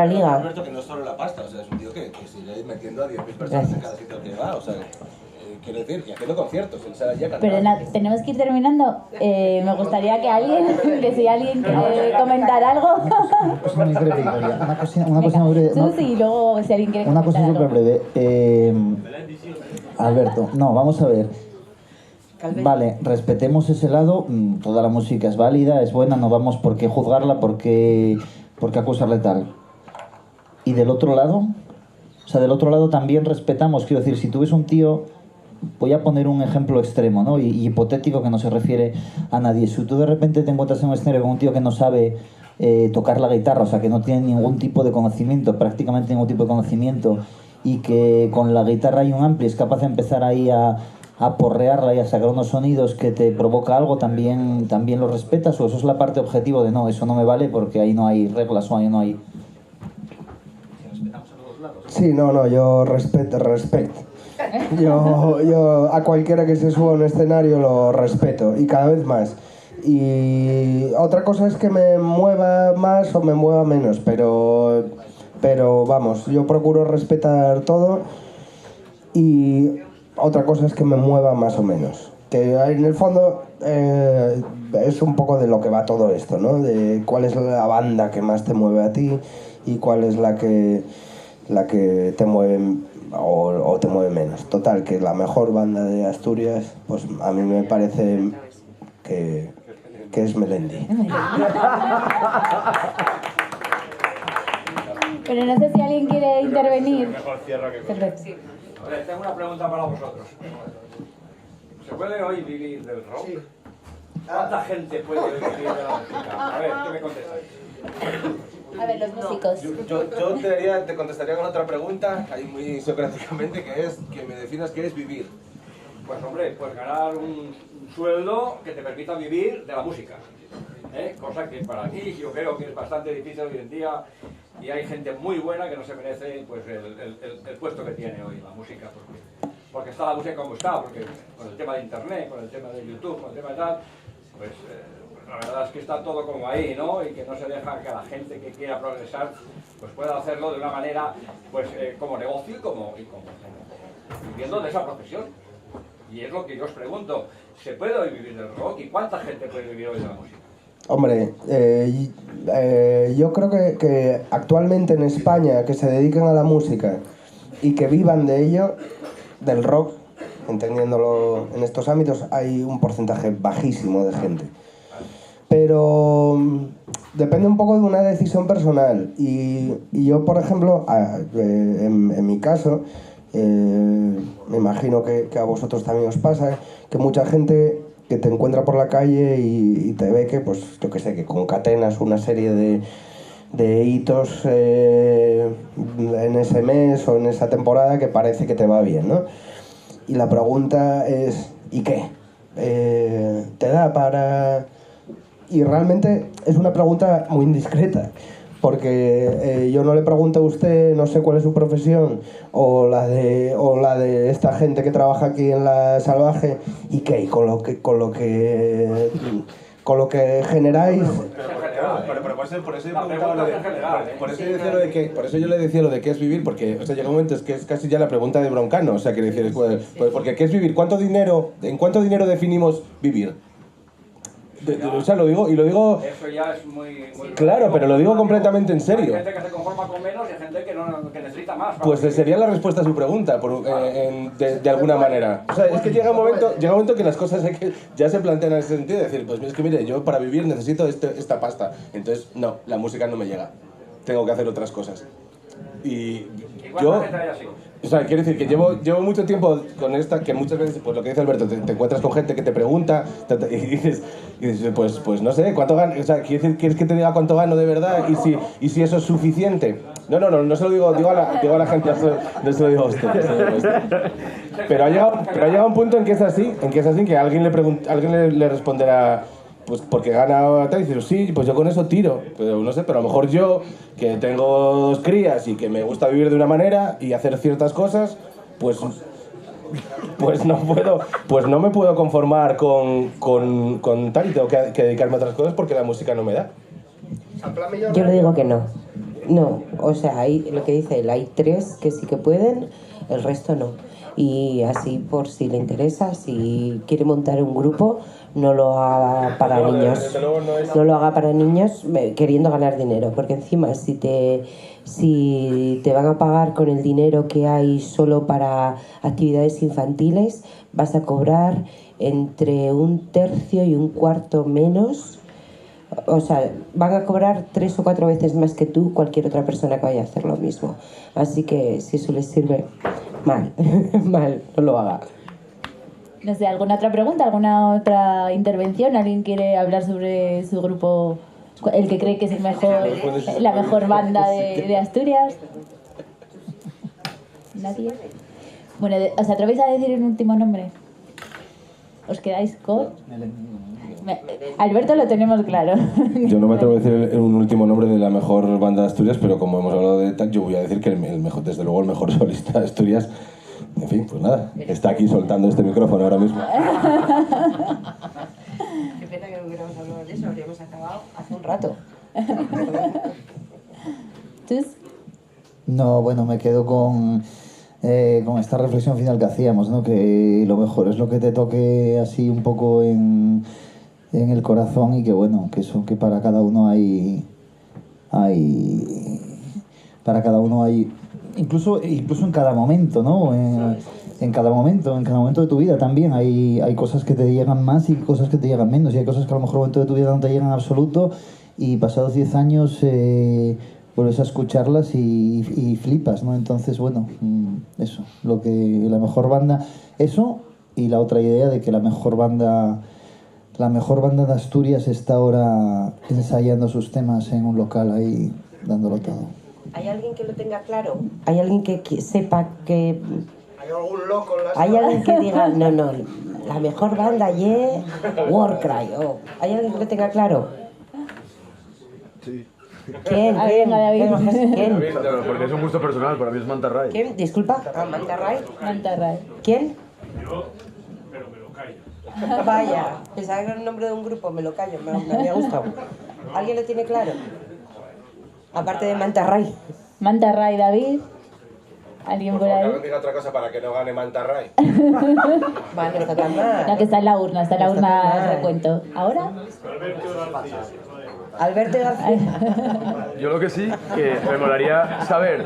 liga.
Alberto, que no es solo la pasta, o sea, es un tío que sigue metiendo a 10.000 personas en cada sitio que va, o sea, quiero decir, y haciendo conciertos, él sale ya cantando.
Pero tenemos que ir terminando. Me gustaría que si alguien quiere comentar algo.
Una cosa muy breve, Gloria. Una cosa muy breve.
Tú sí, y luego si alguien quiere comentar
Una cosa súper breve. Alberto, no, vamos a ver. Vale, respetemos ese lado, toda la música es válida, es buena, no vamos por qué juzgarla, por qué acusarle tal. Y del otro lado, o sea, del otro lado también respetamos, quiero decir, si tú ves un tío, voy a poner un ejemplo extremo, ¿no? Y hipotético que no se refiere a nadie. Si tú de repente te encuentras en un escenario con un tío que no sabe tocar la guitarra, o sea, que no tiene ningún tipo de conocimiento, prácticamente ningún tipo de conocimiento, y que con la guitarra y un ampli es capaz de empezar ahí a porrearla y a sacar unos sonidos que te provoca algo, también lo respetas, o eso es la parte objetiva de no, eso no me vale porque ahí no hay reglas o ahí no hay...
Sí, no, yo respeto. Yo a cualquiera que se suba a un escenario lo respeto, y cada vez más. Y otra cosa es que me mueva más o me mueva menos, pero vamos, yo procuro respetar todo, y otra cosa es que me mueva más o menos. Que en el fondo es un poco de lo que va todo esto, ¿no? De cuál es la banda que más te mueve a ti y cuál es la que la que te mueve o te mueve menos. Total, que la mejor banda de Asturias, pues a mí me parece que es Melendi.
Pero no sé si alguien quiere intervenir.
Mejor cierro que...
Perfecto.
A ver, tengo una pregunta para vosotros. ¿Se puede hoy vivir del rock? ¿Cuánta gente puede hoy vivir de la música? A ver, ¿qué me contestáis?
A ver, los músicos.
Yo te contestaría con otra pregunta, ahí muy socráticamente, que es que me definas qué es vivir.
Pues hombre, pues ganar un sueldo que te permita vivir de la música. Cosa que para mí yo creo que es bastante difícil hoy en día y hay gente muy buena que no se merece pues el puesto que tiene hoy la música, porque está la música como está, porque con el tema de internet, con el tema de YouTube, con el tema de tal, pues la verdad es que está todo como ahí, ¿no? Y que no se deja que la gente que quiera progresar pues pueda hacerlo de una manera pues como negocio y como viviendo de esa profesión. Y es lo que yo os pregunto, ¿se puede hoy vivir del rock? ¿Y cuánta gente puede vivir hoy de la música?
Hombre, yo creo que actualmente en España que se dediquen a la música y que vivan de ello, del rock, entendiéndolo en estos ámbitos, hay un porcentaje bajísimo de gente. Pero depende un poco de una decisión personal. Y yo, por ejemplo, en mi caso, me imagino que a vosotros también os pasa, que mucha gente que te encuentra por la calle y te ve que, pues, yo qué sé, que concatenas una serie de hitos en ese mes o en esa temporada que parece que te va bien, ¿no? Y la pregunta es, ¿y qué? ¿Te da para...? Y realmente es una pregunta muy indiscreta, porque yo no le pregunto a usted, no sé cuál es su profesión, o la de esta gente que trabaja aquí en La Salvaje, ¿y qué? Y con lo que generáis...
Pero por eso yo le decía lo de qué es vivir, porque o sea, llega un momento es que es casi ya la pregunta de Broncano, o sea, quiere decir, porque ¿qué es vivir? ¿En cuánto dinero definimos vivir? O sea, lo digo...
Eso ya es muy
claro, pero lo digo completamente en serio.
Hay gente que se conforma con menos y hay gente que necesita más.
Pues sería la respuesta a su pregunta, de alguna manera. O sea, es que llega un momento que las cosas ya se plantean en ese sentido, de decir, pues es que mire, yo para vivir necesito esta pasta. Entonces, no, la música no me llega. Tengo que hacer otras cosas. Y yo... O sea, quiero decir que llevo mucho tiempo con esta, que muchas veces, pues lo que dice Alberto, te encuentras con gente que te pregunta y dices pues no sé, ¿cuánto gano? O sea, ¿quieres que te diga cuánto gano de verdad? Y si eso es suficiente. No se lo digo a la gente, no se lo digo a usted. Pero ha llegado un punto en que es así, que alguien le responderá... Pues porque gana tal y dices, sí, pues yo con eso tiro. Pero no sé, pero a lo mejor yo, que tengo 2 crías y que me gusta vivir de una manera y hacer ciertas cosas, pues no me puedo conformar con tal y tengo que dedicarme a otras cosas porque la música no me da.
Yo le digo que no. No, o sea, hay lo que dice él, hay 3 que sí que pueden, el resto no. Y así, por si le interesa, si quiere montar un grupo, no lo haga para niños. No lo haga para niños queriendo ganar dinero, porque encima si te van a pagar con el dinero que hay solo para actividades infantiles, vas a cobrar entre 1/3 y 1/4 menos. O sea, van a cobrar 3 o 4 veces más que tú cualquier otra persona que vaya a hacer lo mismo. Así que si eso les sirve, mal, no lo haga.
No sé, ¿alguna otra pregunta? ¿Alguna otra intervención? ¿Alguien quiere hablar sobre su grupo, el que cree que es la mejor banda de Asturias? ¿Nadie? Bueno, ¿os atrevéis a decir un último nombre? ¿Os quedáis con...? Alberto lo tenemos claro.
Yo no me atrevo a decir un último nombre de la mejor banda de Asturias, pero como hemos hablado de tal, yo voy a decir que el mejor, desde luego el mejor solista de Asturias, en fin, pues nada, está aquí soltando este micrófono ahora mismo.
Qué pena que no hubiéramos hablado de eso, habríamos acabado hace un rato.
¿Tú?
No, bueno, me quedo con esta reflexión final que hacíamos, ¿no? Que lo mejor es lo que te toque así un poco en el corazón y que bueno, que eso, que para cada uno hay incluso en cada momento, ¿no? En cada momento de tu vida también hay cosas que te llegan más y cosas que te llegan menos, y hay cosas que a lo mejor en un momento de tu vida no te llegan en absoluto, y pasados 10 años vuelves a escucharlas y flipas, ¿no? Entonces, bueno, eso, la mejor banda, eso, y la otra idea de que la mejor banda de Asturias está ahora ensayando sus temas en un local ahí, dándolo todo.
¿Hay alguien que lo tenga claro? ¿Hay alguien que sepa que...?
¿Hay algún loco en la
¿Hay alguien que diga, no, la mejor banda Warcry? ¿Hay alguien que lo tenga claro?
Sí.
¿Quién?
David.
¿Quién?
Porque es un gusto personal, para mí es Manta Ray.
¿Quién? Disculpa, Manta Ray.
Manta Ray.
¿Quién?
Yo, pero me lo callo.
Vaya, pensaba que era el nombre de un grupo, me lo callo, me había gustado. ¿Alguien lo tiene claro? Aparte de Manta Ray.
Manta Ray, David. ¿Alguien por ahí?
diga otra cosa para que no gane Mantarray.
Vale, no está tan mal.
No, que está en la urna,
Está tan mal.
el recuento. ¿Ahora?
Alberto García.
Yo lo que sí, que me molaría saber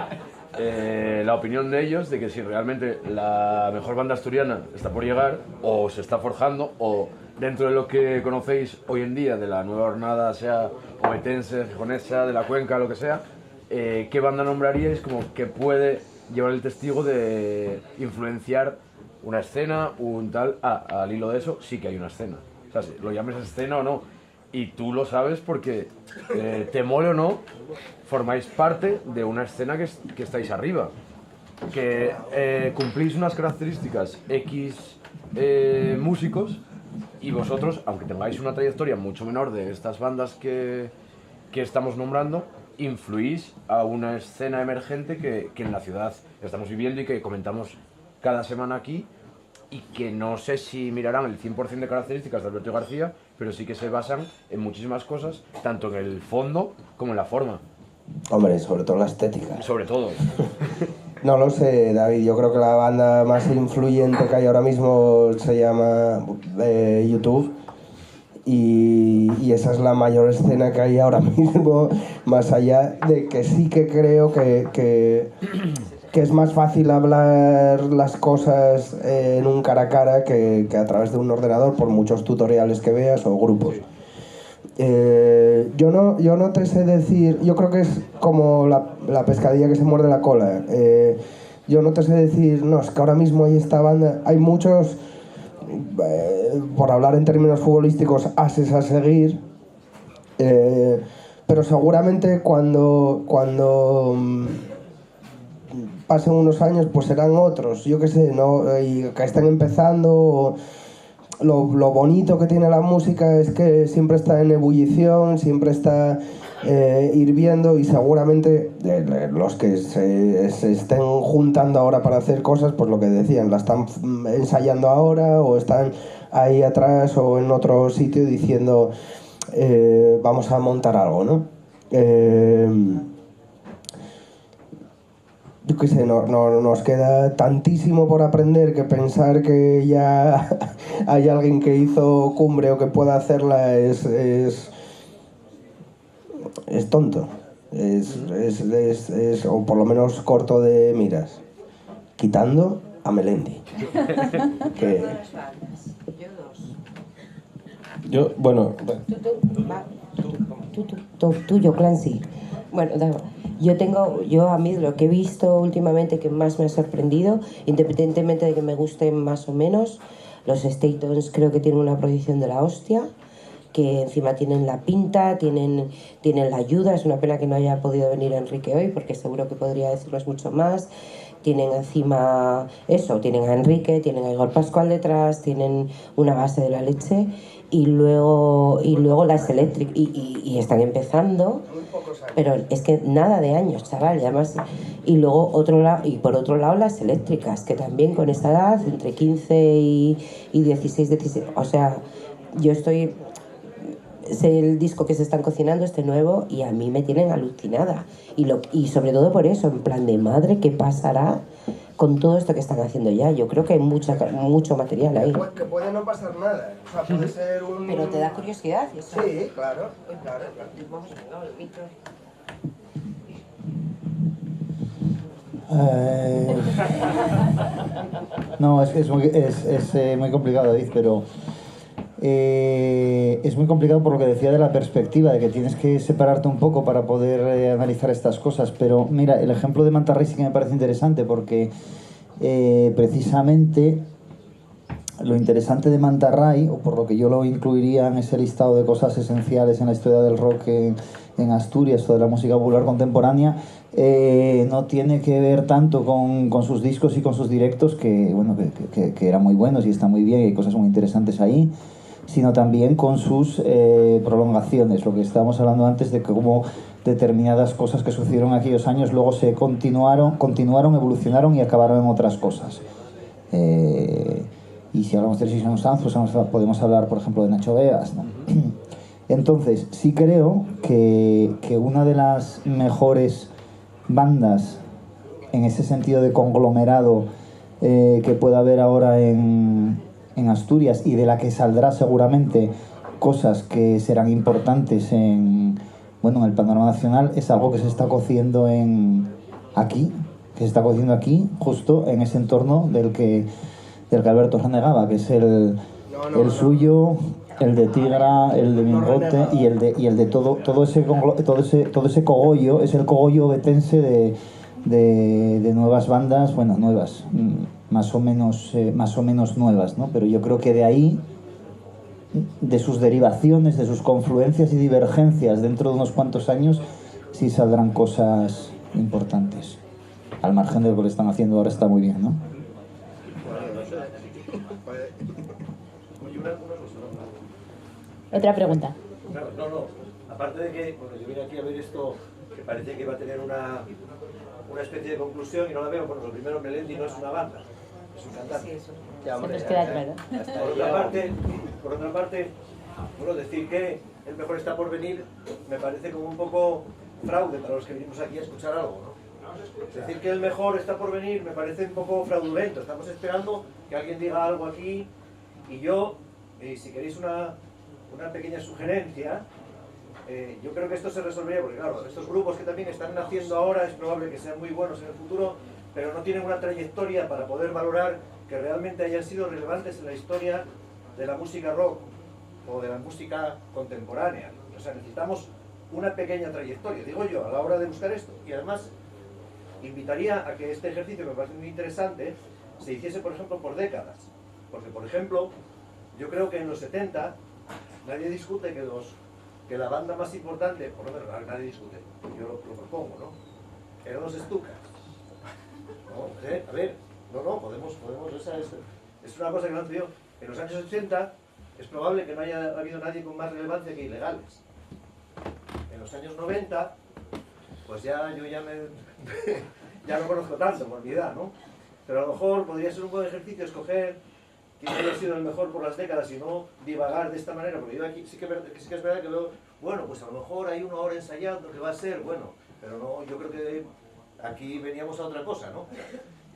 la opinión de ellos, de que si realmente la mejor banda asturiana está por llegar, o se está forjando, o dentro de lo que conocéis hoy en día, de la nueva jornada, sea ometense, gijonesa, de la cuenca, lo que sea, ¿qué banda nombraríais como que puede llevar el testigo de influenciar una escena, un tal... al hilo de eso, sí que hay una escena. O sea, si lo llames escena o no, y tú lo sabes porque, te mole o no, formáis parte de una escena que estáis arriba. Que cumplís unas características X músicos, y vosotros, aunque tengáis una trayectoria mucho menor de estas bandas que estamos nombrando, influís a una escena emergente que en la ciudad estamos viviendo y que comentamos cada semana aquí, y que no sé si mirarán el 100% de características de Alberto García, pero sí que se basan en muchísimas cosas, tanto en el fondo como en la forma.
Hombre, sobre todo la estética.
Sobre todo.
No lo sé, David. Yo creo que la banda más influyente que hay ahora mismo se llama YouTube. Y esa es la mayor escena que hay ahora mismo, más allá de que sí que creo que es más fácil hablar las cosas en un cara a cara que a través de un ordenador, por muchos tutoriales que veas o grupos. Yo no te sé decir, yo creo que es como la pescadilla que se muerde la cola. Yo no te sé decir, no, es que ahora mismo hay esta banda, hay muchos, por hablar en términos futbolísticos, ases a seguir, pero seguramente cuando pasen unos años pues serán otros, yo qué sé, ¿no? Y que estén empezando. Lo bonito que tiene la música es que siempre está en ebullición, siempre está hirviendo, y seguramente los que se estén juntando ahora para hacer cosas, pues lo que decían, la están ensayando ahora, o están ahí atrás o en otro sitio diciendo vamos a montar algo, ¿no? Yo qué sé, no nos queda tantísimo por aprender que pensar que ya hay alguien que hizo Cumbre o que pueda hacerla es tonto. O por lo menos corto de miras. Quitando a Melendi. Que...
Yo, bueno...
Tuyo, Clancy. Bueno, da igual. Yo a mí lo que he visto últimamente que más me ha sorprendido, independientemente de que me gusten más o menos, los Statons creo que tienen una proyección de la hostia, que encima tienen la pinta, tienen la ayuda. Es una pena que no haya podido venir Enrique hoy, porque seguro que podría decirnos mucho más. Tienen encima eso, tienen a Enrique, tienen a Igor Pascual detrás, tienen una base de la leche, y luego las Electric, y están empezando, pero es que nada de años, chaval, y además, y luego por otro lado las eléctricas, que también con esta edad, entre 15 y 16, o sea, yo estoy... sé el disco que se están cocinando, este nuevo, y a mí me tienen alucinada, y sobre todo por eso, en plan de madre, ¿qué pasará con todo esto que están haciendo ya? Yo creo que hay mucho material ahí.
Que puede no pasar nada, o sea, puede ser un...
Pero te da curiosidad, ¿eso?
Sí, claro.
Vamos, no, el micro.
No, es muy complicado, David, pero es muy complicado por lo que decía de la perspectiva, de que tienes que separarte un poco para poder analizar estas cosas. Pero mira, el ejemplo de Manta Ray sí que me parece interesante porque precisamente lo interesante de Manta Ray, o por lo que yo lo incluiría en ese listado de cosas esenciales en la historia del rock en Asturias o de la música popular contemporánea, no tiene que ver tanto con sus discos y con sus directos, que bueno, que eran muy buenos y están muy bien y hay cosas muy interesantes ahí, sino también con sus prolongaciones, lo que estábamos hablando antes de cómo determinadas cosas que sucedieron en aquellos años luego se continuaron, evolucionaron y acabaron en otras cosas. Y si hablamos de System of a Down, pues podemos hablar, por ejemplo, de Nacho Vegas, ¿no? Entonces, sí creo que una de las mejores bandas en ese sentido de conglomerado que pueda haber ahora en Asturias, y de la que saldrá seguramente cosas que serán importantes en el panorama nacional, es algo que se está cociendo aquí, justo en ese entorno del que Alberto renegaba, que es el suyo, el de Tigra, el de Mingote y el de todo ese cogollo. Es el cogollo obetense de nuevas bandas, bueno, nuevas, más o menos nuevas, ¿no? Pero yo creo que de ahí, de sus derivaciones, de sus confluencias y divergencias dentro de unos cuantos años, sí saldrán cosas importantes. Al margen de lo que le están haciendo ahora, está muy bien, ¿no?
Otra pregunta.
Claro, no. Aparte de que, bueno, yo vine aquí a ver esto que parecía que iba a tener una especie de conclusión y no la veo. Bueno, lo primero, Melendi no es una banda, es un cantante.
Sí,
Se nos queda claro.
Por otra parte, bueno, decir que el mejor está por venir me parece como un poco fraude para los que vinimos aquí a escuchar algo, ¿no? Decir que el mejor está por venir me parece un poco fraudulento. Estamos esperando que alguien diga algo aquí y yo, si queréis una pequeña sugerencia, yo creo que esto se resolvería, porque claro, estos grupos que también están naciendo ahora es probable que sean muy buenos en el futuro, pero no tienen una trayectoria para poder valorar que realmente hayan sido relevantes en la historia de la música rock o de la música contemporánea. O sea, necesitamos una pequeña trayectoria, digo yo, a la hora de buscar esto. Y además, invitaría a que este ejercicio, que me parece muy interesante, se hiciese, por ejemplo, por décadas. Porque, por ejemplo, yo creo que en los 70 nadie discute que la banda más importante, por lo menos nadie discute, yo lo propongo, ¿no? Eran los Stukas. ¿No? A ver, podemos, esa es una cosa que no te digo. En los años 80 es probable que no haya habido nadie con más relevancia que Ilegales. En los años 90, pues ya no conozco tanto por mi edad, ¿no? Pero a lo mejor podría ser un buen ejercicio escoger quién haya sido el mejor por las décadas y no divagar de esta manera, porque yo aquí sí que es verdad que veo, bueno, pues a lo mejor hay una hora ensayando que va a ser, bueno, pero no, yo creo que aquí veníamos a otra cosa, ¿no?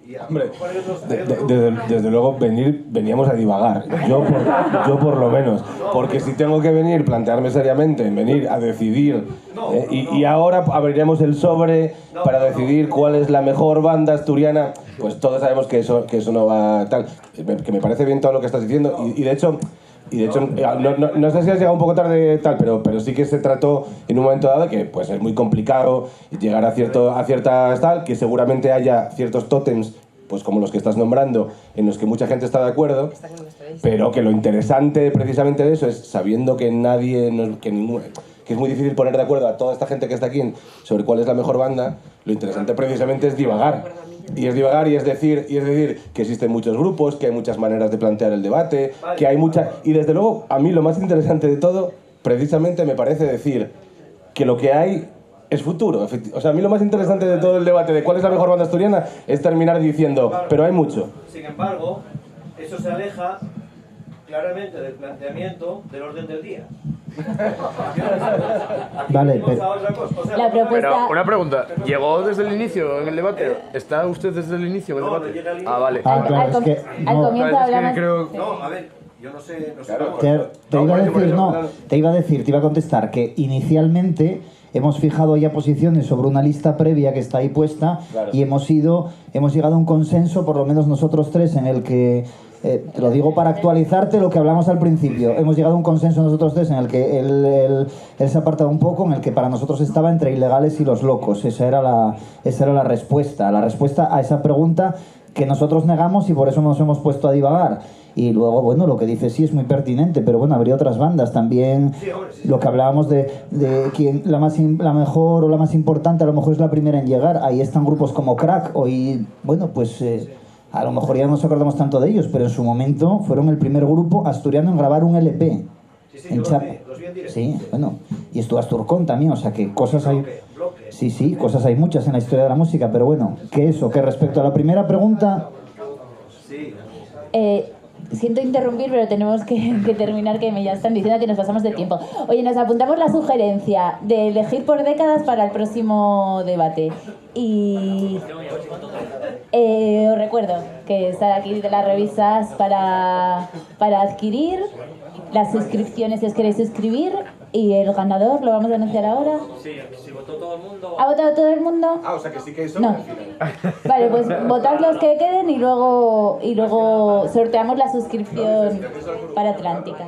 Y a
Hombre,
lo mejor hay otros
desde luego veníamos a divagar, yo por lo menos, porque si tengo que venir, plantearme seriamente, venir a decidir, y ahora abriremos el sobre para decidir cuál es la mejor banda asturiana, pues todos sabemos que eso no va tal, que me parece bien todo lo que estás diciendo, y de hecho, no sé si has llegado un poco tarde tal, pero sí que se trató en un momento dado de que pues es muy complicado llegar a ciertas tal, que seguramente haya ciertos tótems, pues como los que estás nombrando, en los que mucha gente está de acuerdo, pero que lo interesante precisamente de eso es, sabiendo que que es muy difícil poner de acuerdo a toda esta gente que está aquí sobre cuál es la mejor banda, lo interesante precisamente es divagar. Y es decir que existen muchos grupos, que hay muchas maneras de plantear el debate, que hay muchas... Y desde luego, a mí lo más interesante de todo, precisamente me parece decir que lo que hay es futuro. O sea, a mí lo más interesante de todo el debate de cuál es la mejor banda asturiana es terminar diciendo, pero hay mucho.
Sin embargo, eso se aleja claramente del planteamiento del orden del día.
Vale,
La propuesta...
Pero una pregunta, ¿llegó desde el inicio en el debate? ¿Está usted desde el inicio en el debate?
No llega al inicio.
Ah, vale.
claro, es que...
al
no.
comienzo
Claro, es que
hablamos...
creo...
No, a ver, yo no sé
Claro,
vamos.
Te iba a contestar que inicialmente hemos fijado ya posiciones sobre una lista previa que está ahí puesta, claro, y hemos llegado a un consenso, por lo menos nosotros tres, en el que, te lo digo para actualizarte lo que hablamos al principio, hemos llegado a un consenso nosotros tres en el que él se apartaba un poco, en el que para nosotros estaba entre ilegales y los locos. Esa era la respuesta a esa pregunta que nosotros negamos, y por eso nos hemos puesto a divagar. Y luego, bueno, lo que dice sí es muy pertinente, pero bueno, habría otras bandas también. Lo que hablábamos de quién la mejor o la más importante, a lo mejor es la primera en llegar. Ahí están grupos como Crack. Hoy, bueno, pues a lo mejor ya no nos acordamos tanto de ellos, pero en su momento fueron el primer grupo asturiano en grabar un LP.
Sí, los vi en directo.
Sí, bueno, y estuvo Asturcón también, o sea que cosas hay. Sí, cosas hay muchas en la historia de la música, pero bueno, que respecto a la primera pregunta.
Sí.
Siento interrumpir, pero tenemos que terminar, que me ya están diciendo que nos pasamos de tiempo. Oye, nos apuntamos la sugerencia de elegir por décadas para el próximo debate. Y os recuerdo que está aquí de las revistas para adquirir, las suscripciones si os queréis suscribir, y el ganador lo vamos a anunciar ahora.
Sí, si votó todo el mundo.
¿Ha votado todo el mundo?
O sea que sí que eso.
No. Vale, pues votad los que queden y luego sorteamos la suscripción para Atlántica.